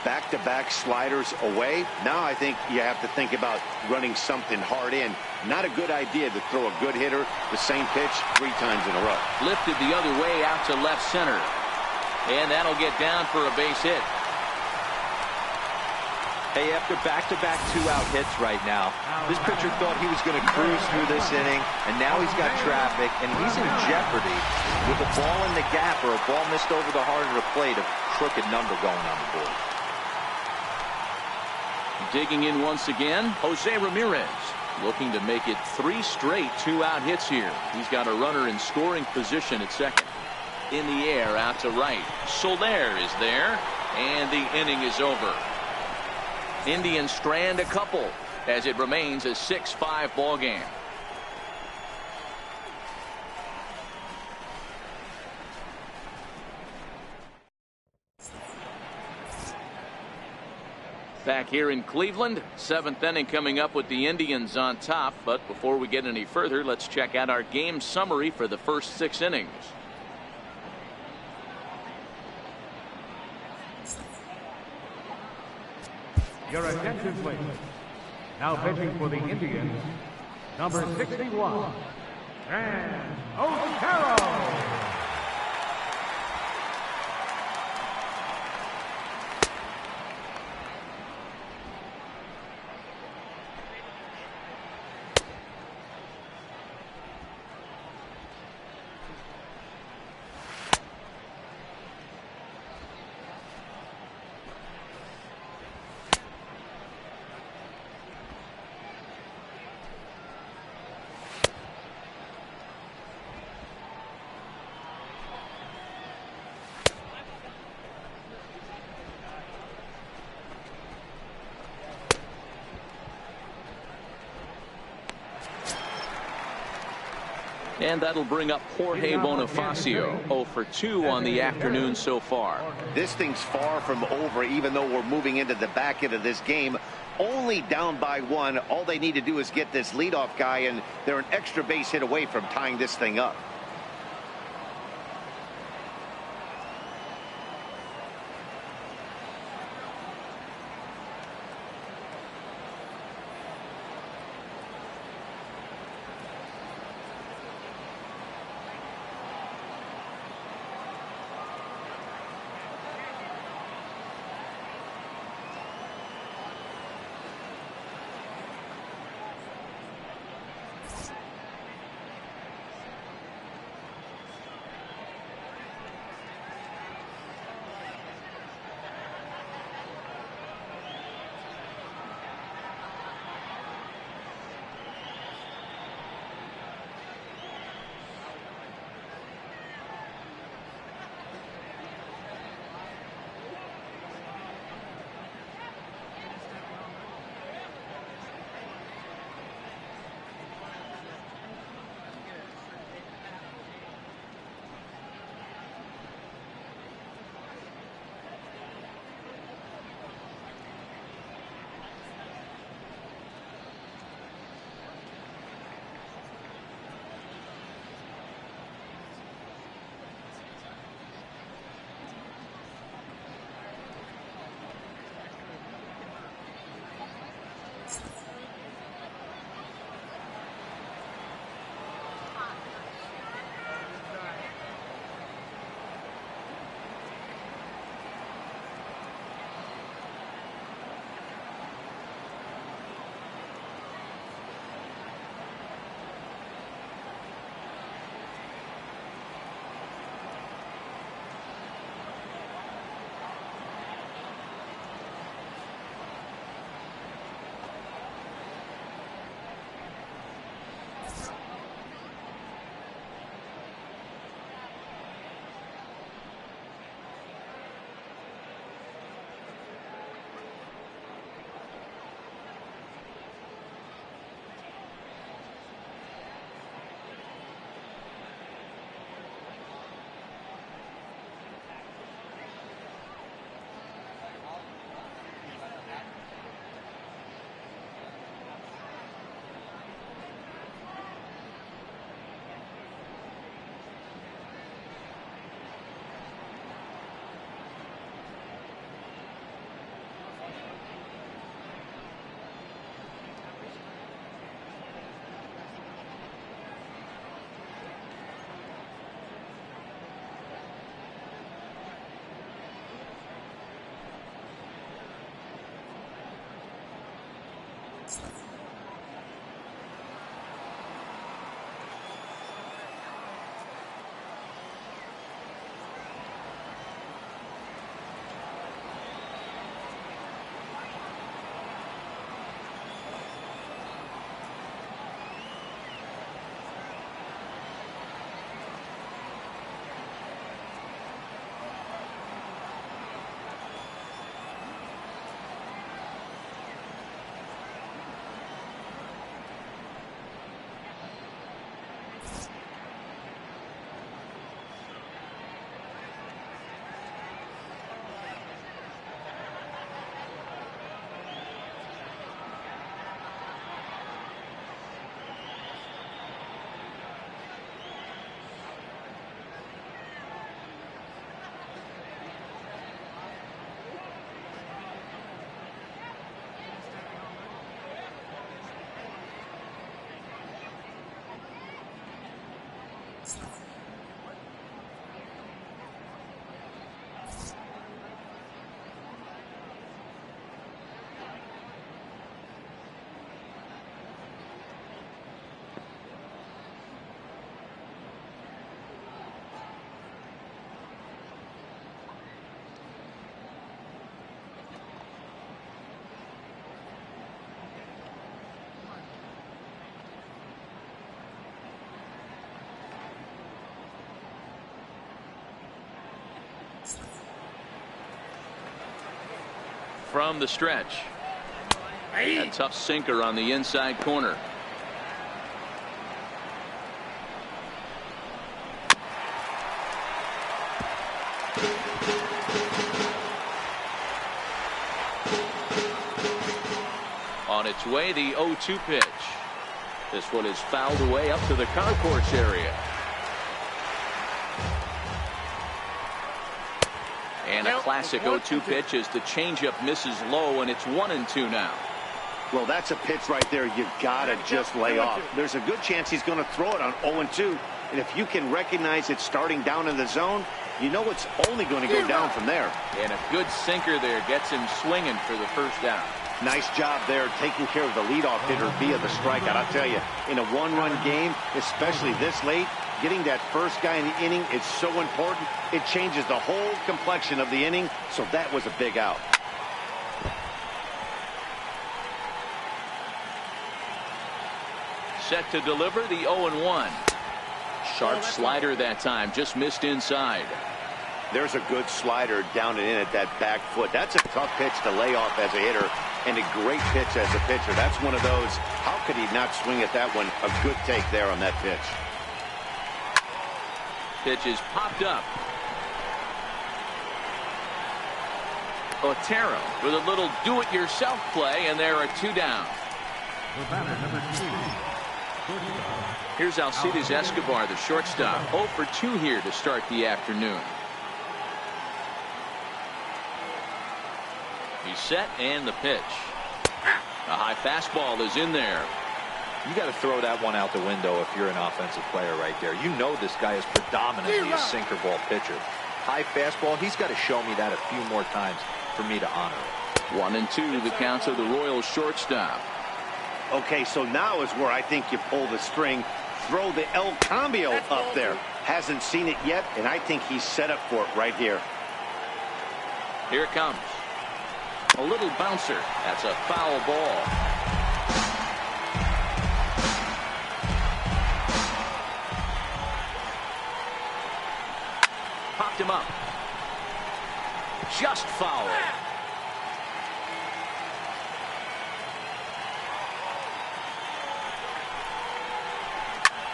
Back-to-back sliders away. Now I think you have to think about running something hard in. Not a good idea to throw a good hitter the same pitch 3 times in a row. Lifted the other way out to left center. And that'll get down for a base hit. Hey, after back-to-back 2-out hits right now, this pitcher thought he was going to cruise through this inning, and now he's got traffic, and he's in jeopardy with a ball in the gap or a ball missed over the heart of the plate, a crooked number going on the board. Digging in once again, Jose Ramirez, looking to make it 3 straight 2-out hits here. He's got a runner in scoring position at second. In the air, out to right. Soler is there, and the inning is over. Indians strand a couple as it remains a 6-5 ball game. Back here in Cleveland, 7th inning coming up with the Indians on top. But before we get any further, let's check out our game summary for the first 6 innings. Your attention, please. Now pitching for the Indians, number 61, Dan Otero. And that'll bring up Jorge Bonifacio, 0 for 2 on the afternoon so far. This thing's far from over, even though we're moving into the back end of this game. Only down by 1. All they need to do is get this leadoff guy, and they're an extra base hit away from tying this thing up. from the stretch. A tough sinker on the inside corner. On its way, the 0-2 pitch. This one is fouled away up to the concourse area. And a classic 0-2 pitch as the changeup misses low, and it's 1-2 now. Well, that's a pitch right there you gotta just lay off. There's a good chance he's going to throw it on 0-2, and if you can recognize it starting down in the zone, you know it's only going to go down from there. And a good sinker there gets him swinging for the first down. Nice job there taking care of the leadoff hitter via the strikeout. I'll tell you, in a one-run game, especially this late, getting that first guy in the inning is so important. It changes the whole complexion of the inning, so that was a big out. Set to deliver the 0-1. Sharp slider that time, just missed inside. There's a good slider down and in at that back foot. That's a tough pitch to lay off as a hitter, and a great pitch as a pitcher. That's one of those, how could he not swing at that one? A good take there on that pitch. Pitch is popped up. Otero with a little do-it-yourself play, and there are two down. Here's Alcides Escobar, the shortstop. 0 for 2 here to start the afternoon. He's set, and the pitch. A high fastball is in there. You got to throw that one out the window if you're an offensive player right there. You know this guy is predominantly a sinker ball pitcher. High fastball, he's got to show me that a few more times for me to honor it. 1-2 the count of the Royals shortstop. Okay, so now is where I think you pull the string. Throw the El Cambio up there. Hasn't seen it yet, and I think he's set up for it right here. Here it comes. A little bouncer. That's a foul ball. Popped him up. Just foul.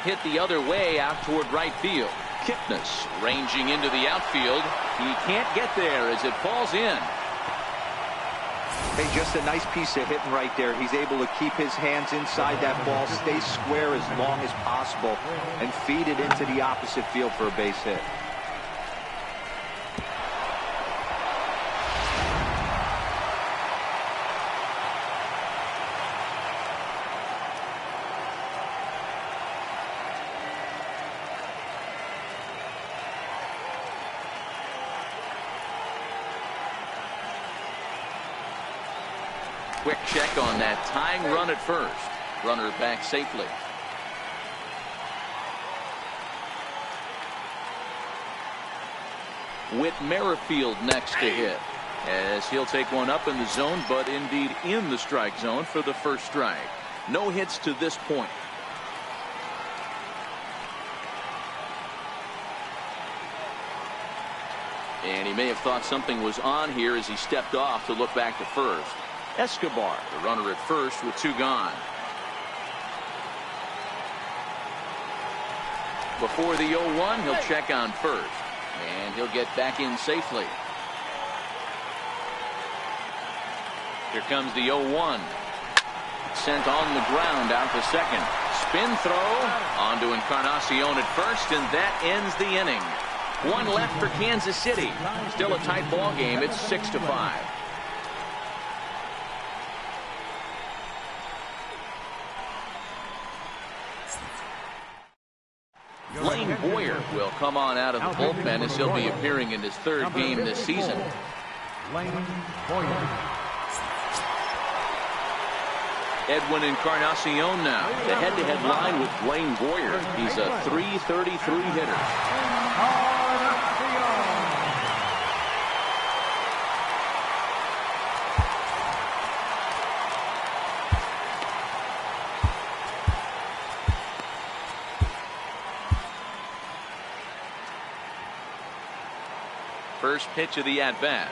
Hit the other way out toward right field. Kipnis ranging into the outfield. He can't get there as it falls in. Hey, just a nice piece of hitting right there. He's able to keep his hands inside that ball, stay square as long as possible, and feed it into the opposite field for a base hit. Quick check on that tying run at first. Runner back safely. Whit Merrifield next to hit, as he'll take one up in the zone, but indeed in the strike zone for the first strike. No hits to this point. And he may have thought something was on here as he stepped off to look back to first. Escobar, the runner at first with two gone. Before the 0-1, he'll check on first, and he'll get back in safely. Here comes the 0-1. Sent on the ground out to second. Spin throw onto Encarnacion at first, and that ends the inning. One left for Kansas City. Still a tight ball game. It's 6-5. Blaine Boyer will come on out of the bullpen as he'll be appearing in his third game this season. Blaine Boyer. Edwin Encarnacion now. The head-to-head line with Blaine Boyer. He's a .333 hitter. First pitch of the at-bat.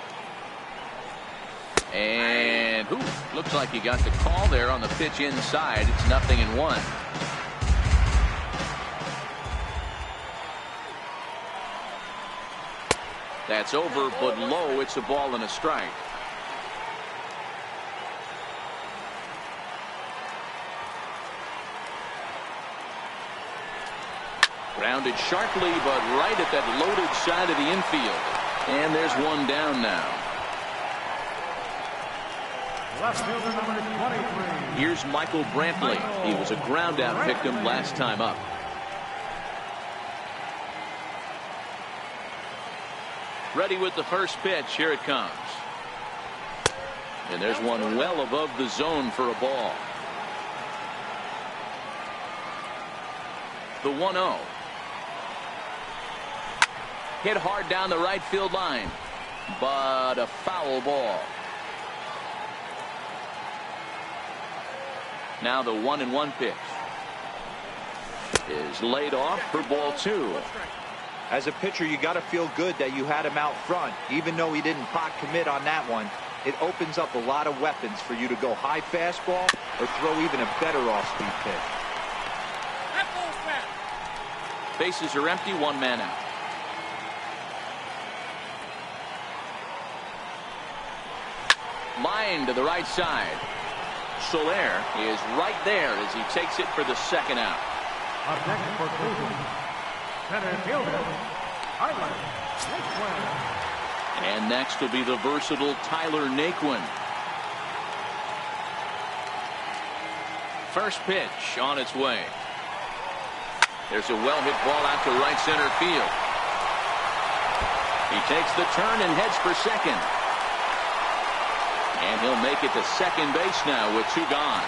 And looks like he got the call there on the pitch inside. It's 0-1. That's over, but low. It's a ball and a strike. Grounded sharply, but right at that loaded side of the infield. And there's one down now. Left fielder number 23. Here's Michael Brantley. He was a ground out victim last time up. Ready with the first pitch. Here it comes. And there's one well above the zone for a ball. The 1-0. Hit hard down the right field line, but a foul ball. Now the 1-1 pitch is laid off for ball 2. As a pitcher, you got to feel good that you had him out front. Even though he didn't pot commit on that one, it opens up a lot of weapons for you to go high fastball or throw even a better off-speed pitch. Bases are empty, one man out. Line to the right side. Soler is right there as he takes it for the second out. Up next for Cleveland, center fielder, Tyler Naquin. And next will be the versatile Tyler Naquin. First pitch on its way. There's a well-hit ball out to right center field. He takes the turn and heads for second. And he'll make it to second base now with 2 gone.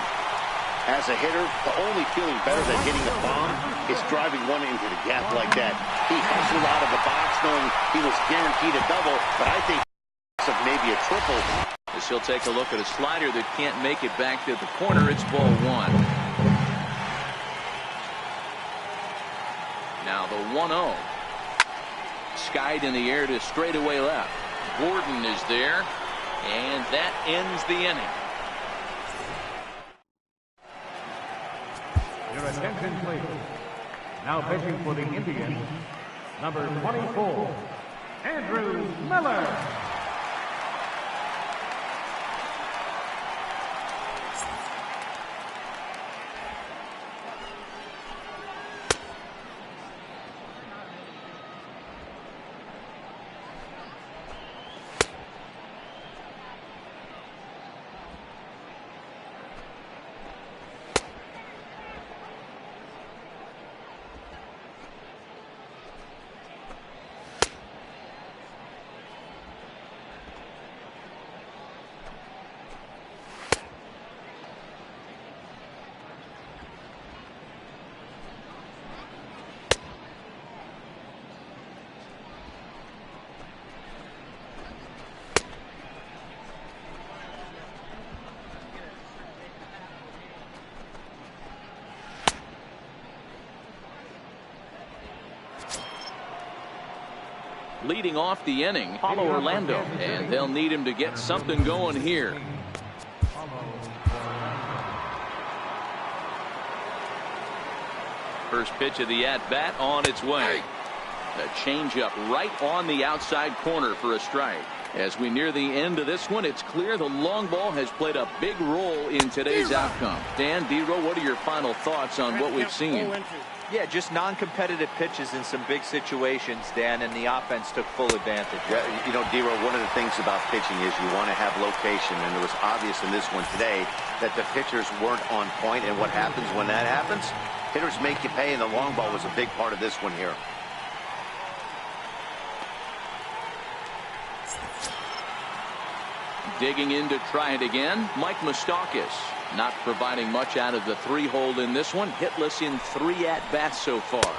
As a hitter, the only feeling better than hitting a bomb is driving one into the gap like that. He hustled out of the box knowing he was guaranteed a double, but I think of maybe a triple. As he'll take a look at a slider that can't make it back to the corner. It's ball 1. Now the 1-0. Skied in the air to straightaway left. Gordon is there. And that ends the inning. Your attention, please. Now pitching for the Indians, number 24, Andrew Miller. Leading off the inning, Paulo Orlando, and they'll need him to get something going here. First pitch of the at-bat on its way. The changeup right on the outside corner for a strike. As we near the end of this one, it's clear the long ball has played a big role in today's outcome. Dan, D-Row, what are your final thoughts on what we've seen? Yeah, just non-competitive pitches in some big situations, Dan, and the offense took full advantage. Yeah, you know, D-Row, one of the things about pitching is you want to have location, and it was obvious in this one today that the pitchers weren't on point, and what happens when that happens? Hitters make you pay, and the long ball was a big part of this one here. Digging in to try it again, Mike Moustakas. Not providing much out of the 3-hole in this one. Hitless in 3 at-bats so far.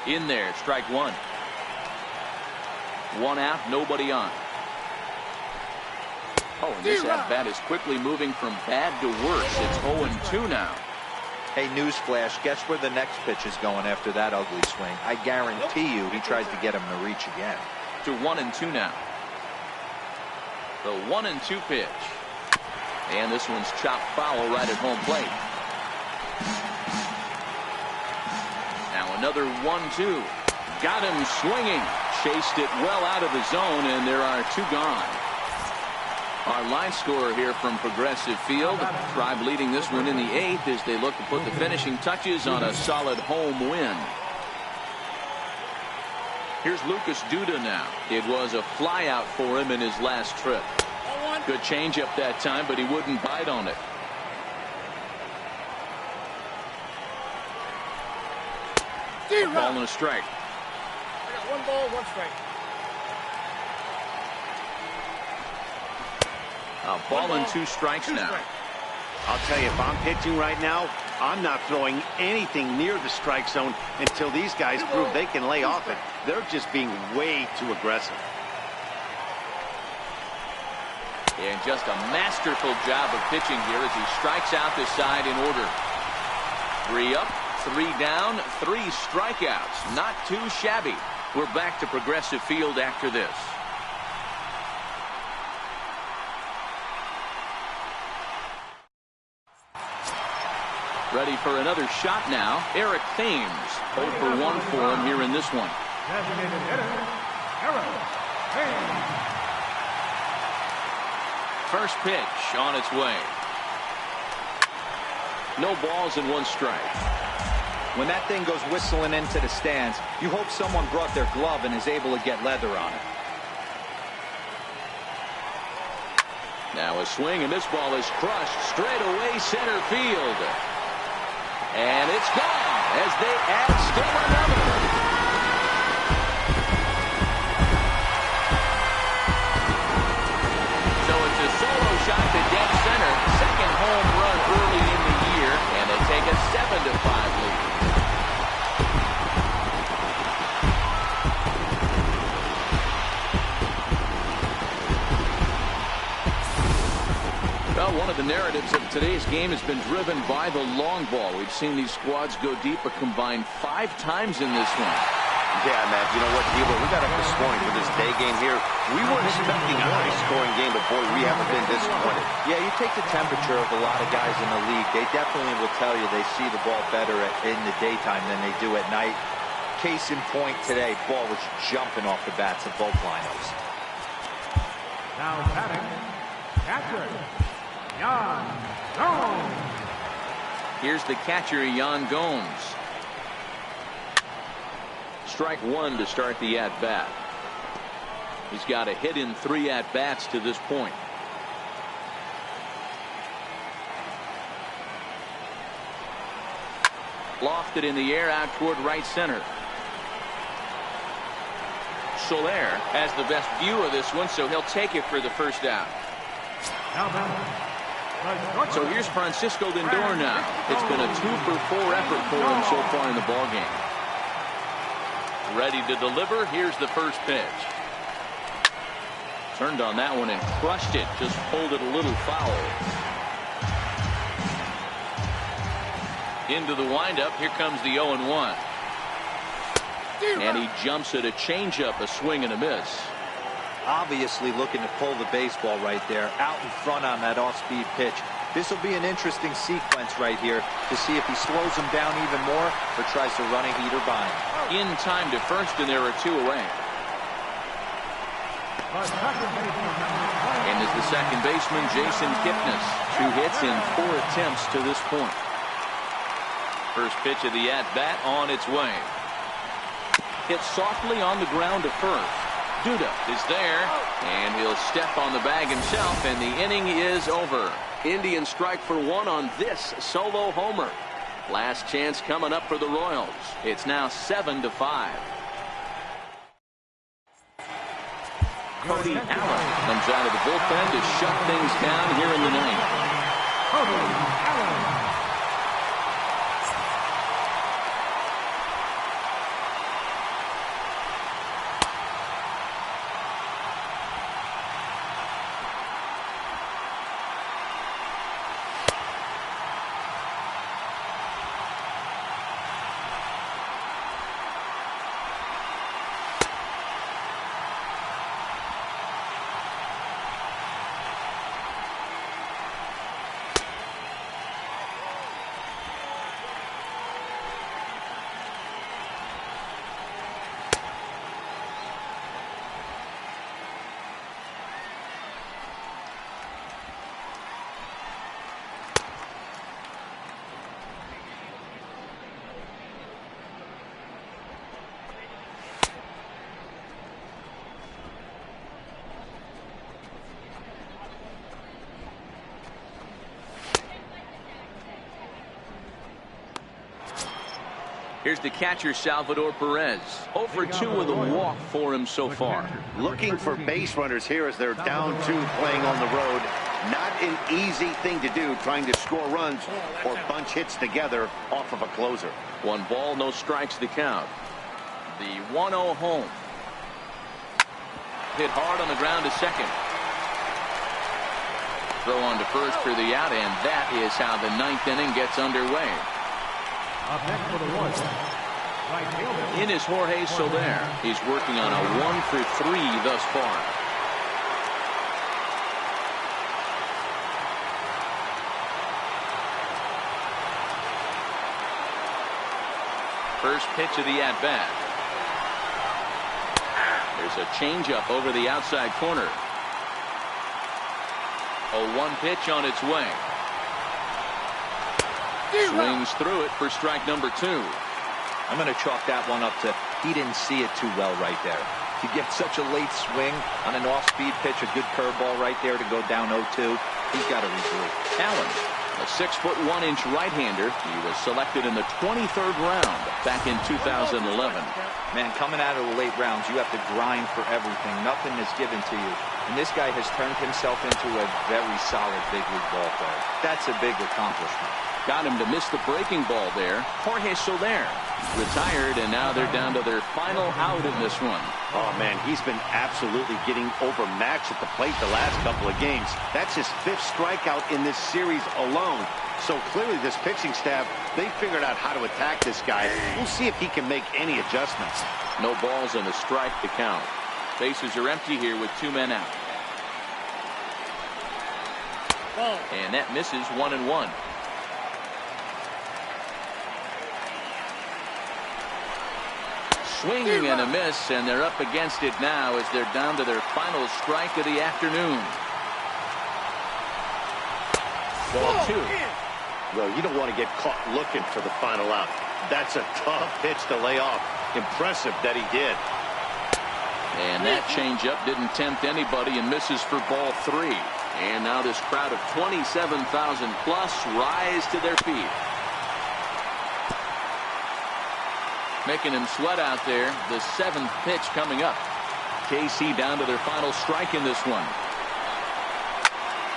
In there, strike 1. 1 out, nobody on. Oh, and this at-bat is quickly moving from bad to worse. It's 0-2 now. Hey, newsflash, guess where the next pitch is going after that ugly swing? I guarantee you he tries to get him to reach again. To 1-2 now. The 1-2 pitch. And this one's chopped foul right at home plate. Now another 1-2. Got him swinging. Chased it well out of the zone, and there are 2 gone. Our line scorer here from Progressive Field. Tribe leading this one in the 8th as they look to put the finishing touches on a solid home win. Here's Lucas Duda now. It was a flyout for him in his last trip. Good changeup that time, but he wouldn't bite on it. Ball and a strike. I got 1 ball, 1 strike. A ball and 2 strikes now. I'll tell you, if I'm pitching right now, I'm not throwing anything near the strike zone until these guys prove they can lay off it. They're just being way too aggressive. And just a masterful job of pitching here as he strikes out the side in order. 3 up, 3 down, 3 strikeouts. Not too shabby. We're back to Progressive Field after this. Ready for another shot now. Eric Thames. 0 for 1 for him here in this one. Designated hitter, Eric Thames. First pitch on its way. No balls and 1 strike. When that thing goes whistling into the stands, you hope someone brought their glove and is able to get leather on it. Now a swing, and this ball is crushed straight away center field. And it's gone as they add still another. So it's a solo shot to dead center. Second home run early in the year, and they take a 7-5 lead. Well, one of the narratives of today's game has been driven by the long ball. We've seen these squads go deep, a combined 5 times in this one. Yeah, Matt, you know what, Debo, we got up this morning for this day game here. We weren't expecting a high-scoring game, but, boy, we haven't been disappointed. Yeah, you take the temperature of a lot of guys in the league. They definitely will tell you they see the ball better in the daytime than they do at night. Case in point today, ball was jumping off the bats of both lineups. Now batting, catcher, Yan Gomes. Here's the catcher, Yan Gomes. Strike 1 to start the at-bat. He's got a hit in 3 at-bats to this point. Lofted in the air out toward right center. Soler has the best view of this one, so he'll take it for the first out. So here's Francisco Lindor now. It's been a 2-for-4 effort for him so far in the ballgame. Ready to deliver. Here's the first pitch. Turned on that one and crushed it. Just pulled it a little foul. Into the windup. Here comes the 0-1. And he jumps at a changeup, a swing and a miss. Obviously looking to pull the baseball right there, out in front on that off-speed pitch. This will be an interesting sequence right here to see if he slows him down even more or tries to run a heater by him. In time to first, and there are 2 away. And is the second baseman, Jason Kipnis. 2 hits in 4 attempts to this point. First pitch of the at-bat on its way. Hit softly on the ground to first. Duda is there, and he'll step on the bag himself, and the inning is over. Indians strike for 1 on this solo homer. Last chance coming up for the Royals. It's now 7-5. Cody Allen comes out of the bullpen to shut things down here in the 9th. Cody Allen. Here's the catcher, Salvador Perez. 0 for 2 with a walk for him so far. Looking for base runners here as they're down 2 playing on the road. Not an easy thing to do, trying to score runs or bunch hits together off of a closer. 1 ball, no strikes the count. The 1-0 home. Hit hard on the ground to second. Throw on to first for the out, and that is how the 9th inning gets underway. Up next for the one. Right fielder. In is Jorge Soler. He's working on a 1 for 3 thus far. First pitch of the at-bat. There's a changeup over the outside corner. A 1 pitch on its way. Swings through it for strike number 2. I'm going to chalk that one up to he didn't see it too well right there. To get such a late swing on an off-speed pitch, a good curveball right there to go down 0-2, he's got to regroup. Allen, a 6'1" right-hander. He was selected in the 23rd round back in 2011. Man, coming out of the late rounds, you have to grind for everything. Nothing is given to you. And this guy has turned himself into a very solid big league ball player. That's a big accomplishment. Got him to miss the breaking ball there. Jorge Soler retired, and now they're down to their final out in this one. Oh, man, he's been absolutely getting overmatched at the plate the last couple of games. That's his 5th strikeout in this series alone. So clearly this pitching staff, they figured out how to attack this guy. We'll see if he can make any adjustments. No balls and a strike to count. Bases are empty here with 2 men out. And that misses 1-1. Swinging and a miss, and they're up against it now as they're down to their final strike of the afternoon. Ball 2. Well, you don't want to get caught looking for the final out. That's a tough pitch to lay off. Impressive that he did. And that changeup didn't tempt anybody and misses for ball 3. And now this crowd of 27,000 plus rise to their feet. Making him sweat out there. The 7th pitch coming up. KC down to their final strike in this one.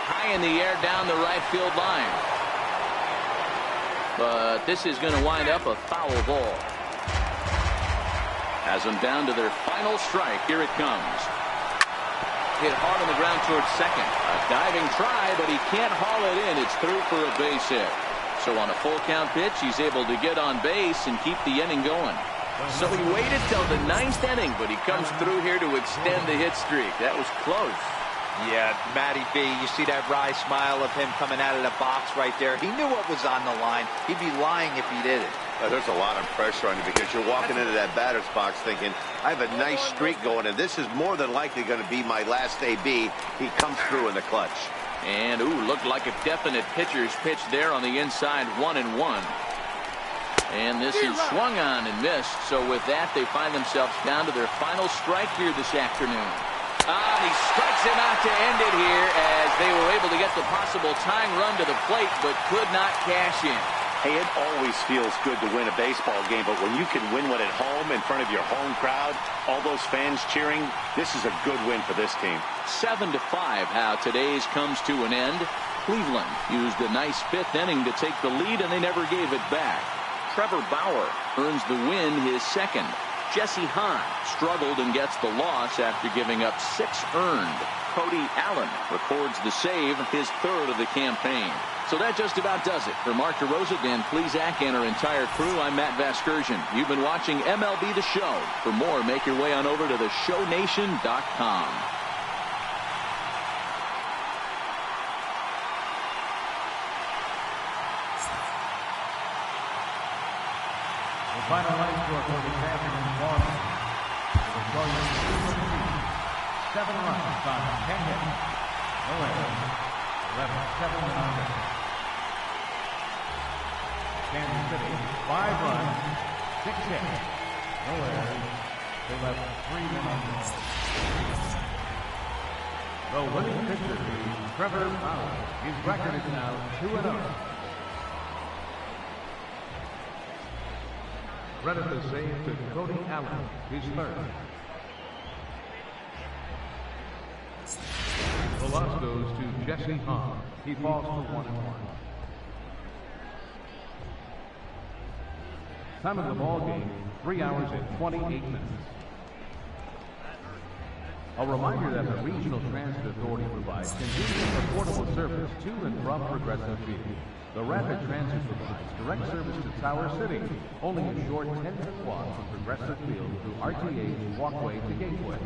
High in the air down the right field line. But this is going to wind up a foul ball. Has them down to their final strike. Here it comes. Hit hard on the ground towards second. A diving try, but he can't haul it in. It's through for a base hit. So on a full count pitch, he's able to get on base and keep the inning going. So he waited till the 9th inning, but he comes through here to extend the hit streak. That was close. Yeah, Matty B, you see that wry smile of him coming out of the box right there. He knew what was on the line. He'd be lying if he did it. There's a lot of pressure on you because you're walking into that batter's box thinking, I have a nice streak going, and this is more than likely going to be my last AB. He comes through in the clutch. And, looked like a definite pitcher's pitch there on the inside, 1-1. And this is swung on and missed. So with that, they find themselves down to their final strike here this afternoon. He strikes him out to end it here as they were able to get the possible tying run to the plate, but could not cash in. Hey, it always feels good to win a baseball game, but when you can win one at home in front of your home crowd, all those fans cheering, this is a good win for this team. 7-5, how today's comes to an end. Cleveland used a nice 5th inning to take the lead, and they never gave it back. Trevor Bauer earns the win, his 2nd. Jesse Hahn struggled and gets the loss after giving up 6 earned. Cody Allen records the save, his 3rd of the campaign. So that just about does it. For Mark DeRosa, Dan Plesac, and our entire crew, I'm Matt Vasgersian. You've been watching MLB The Show. For more, make your way on over to theshownation.com. The final line score for this afternoon's ball game. The Williams 7 runs on 10 hits. No errors. 7 under. Kansas City 5 runs, 6 hits. No errors. They left 3 men on base. The winning pitcher is Trevor Bauer. His record is now 2-0. Credit the save to Cody Allen, his third. The loss goes to Jesse Hahn. He falls for 1-1. Time of the ball game, 3 hours and 28 minutes. A reminder that the Regional Transit Authority provides convenient affordable service to and from Progressive Field. The Rapid Transit provides direct service to Tower City, only a short 10-minute walk from Progressive Field through RTH Walkway to Gateway.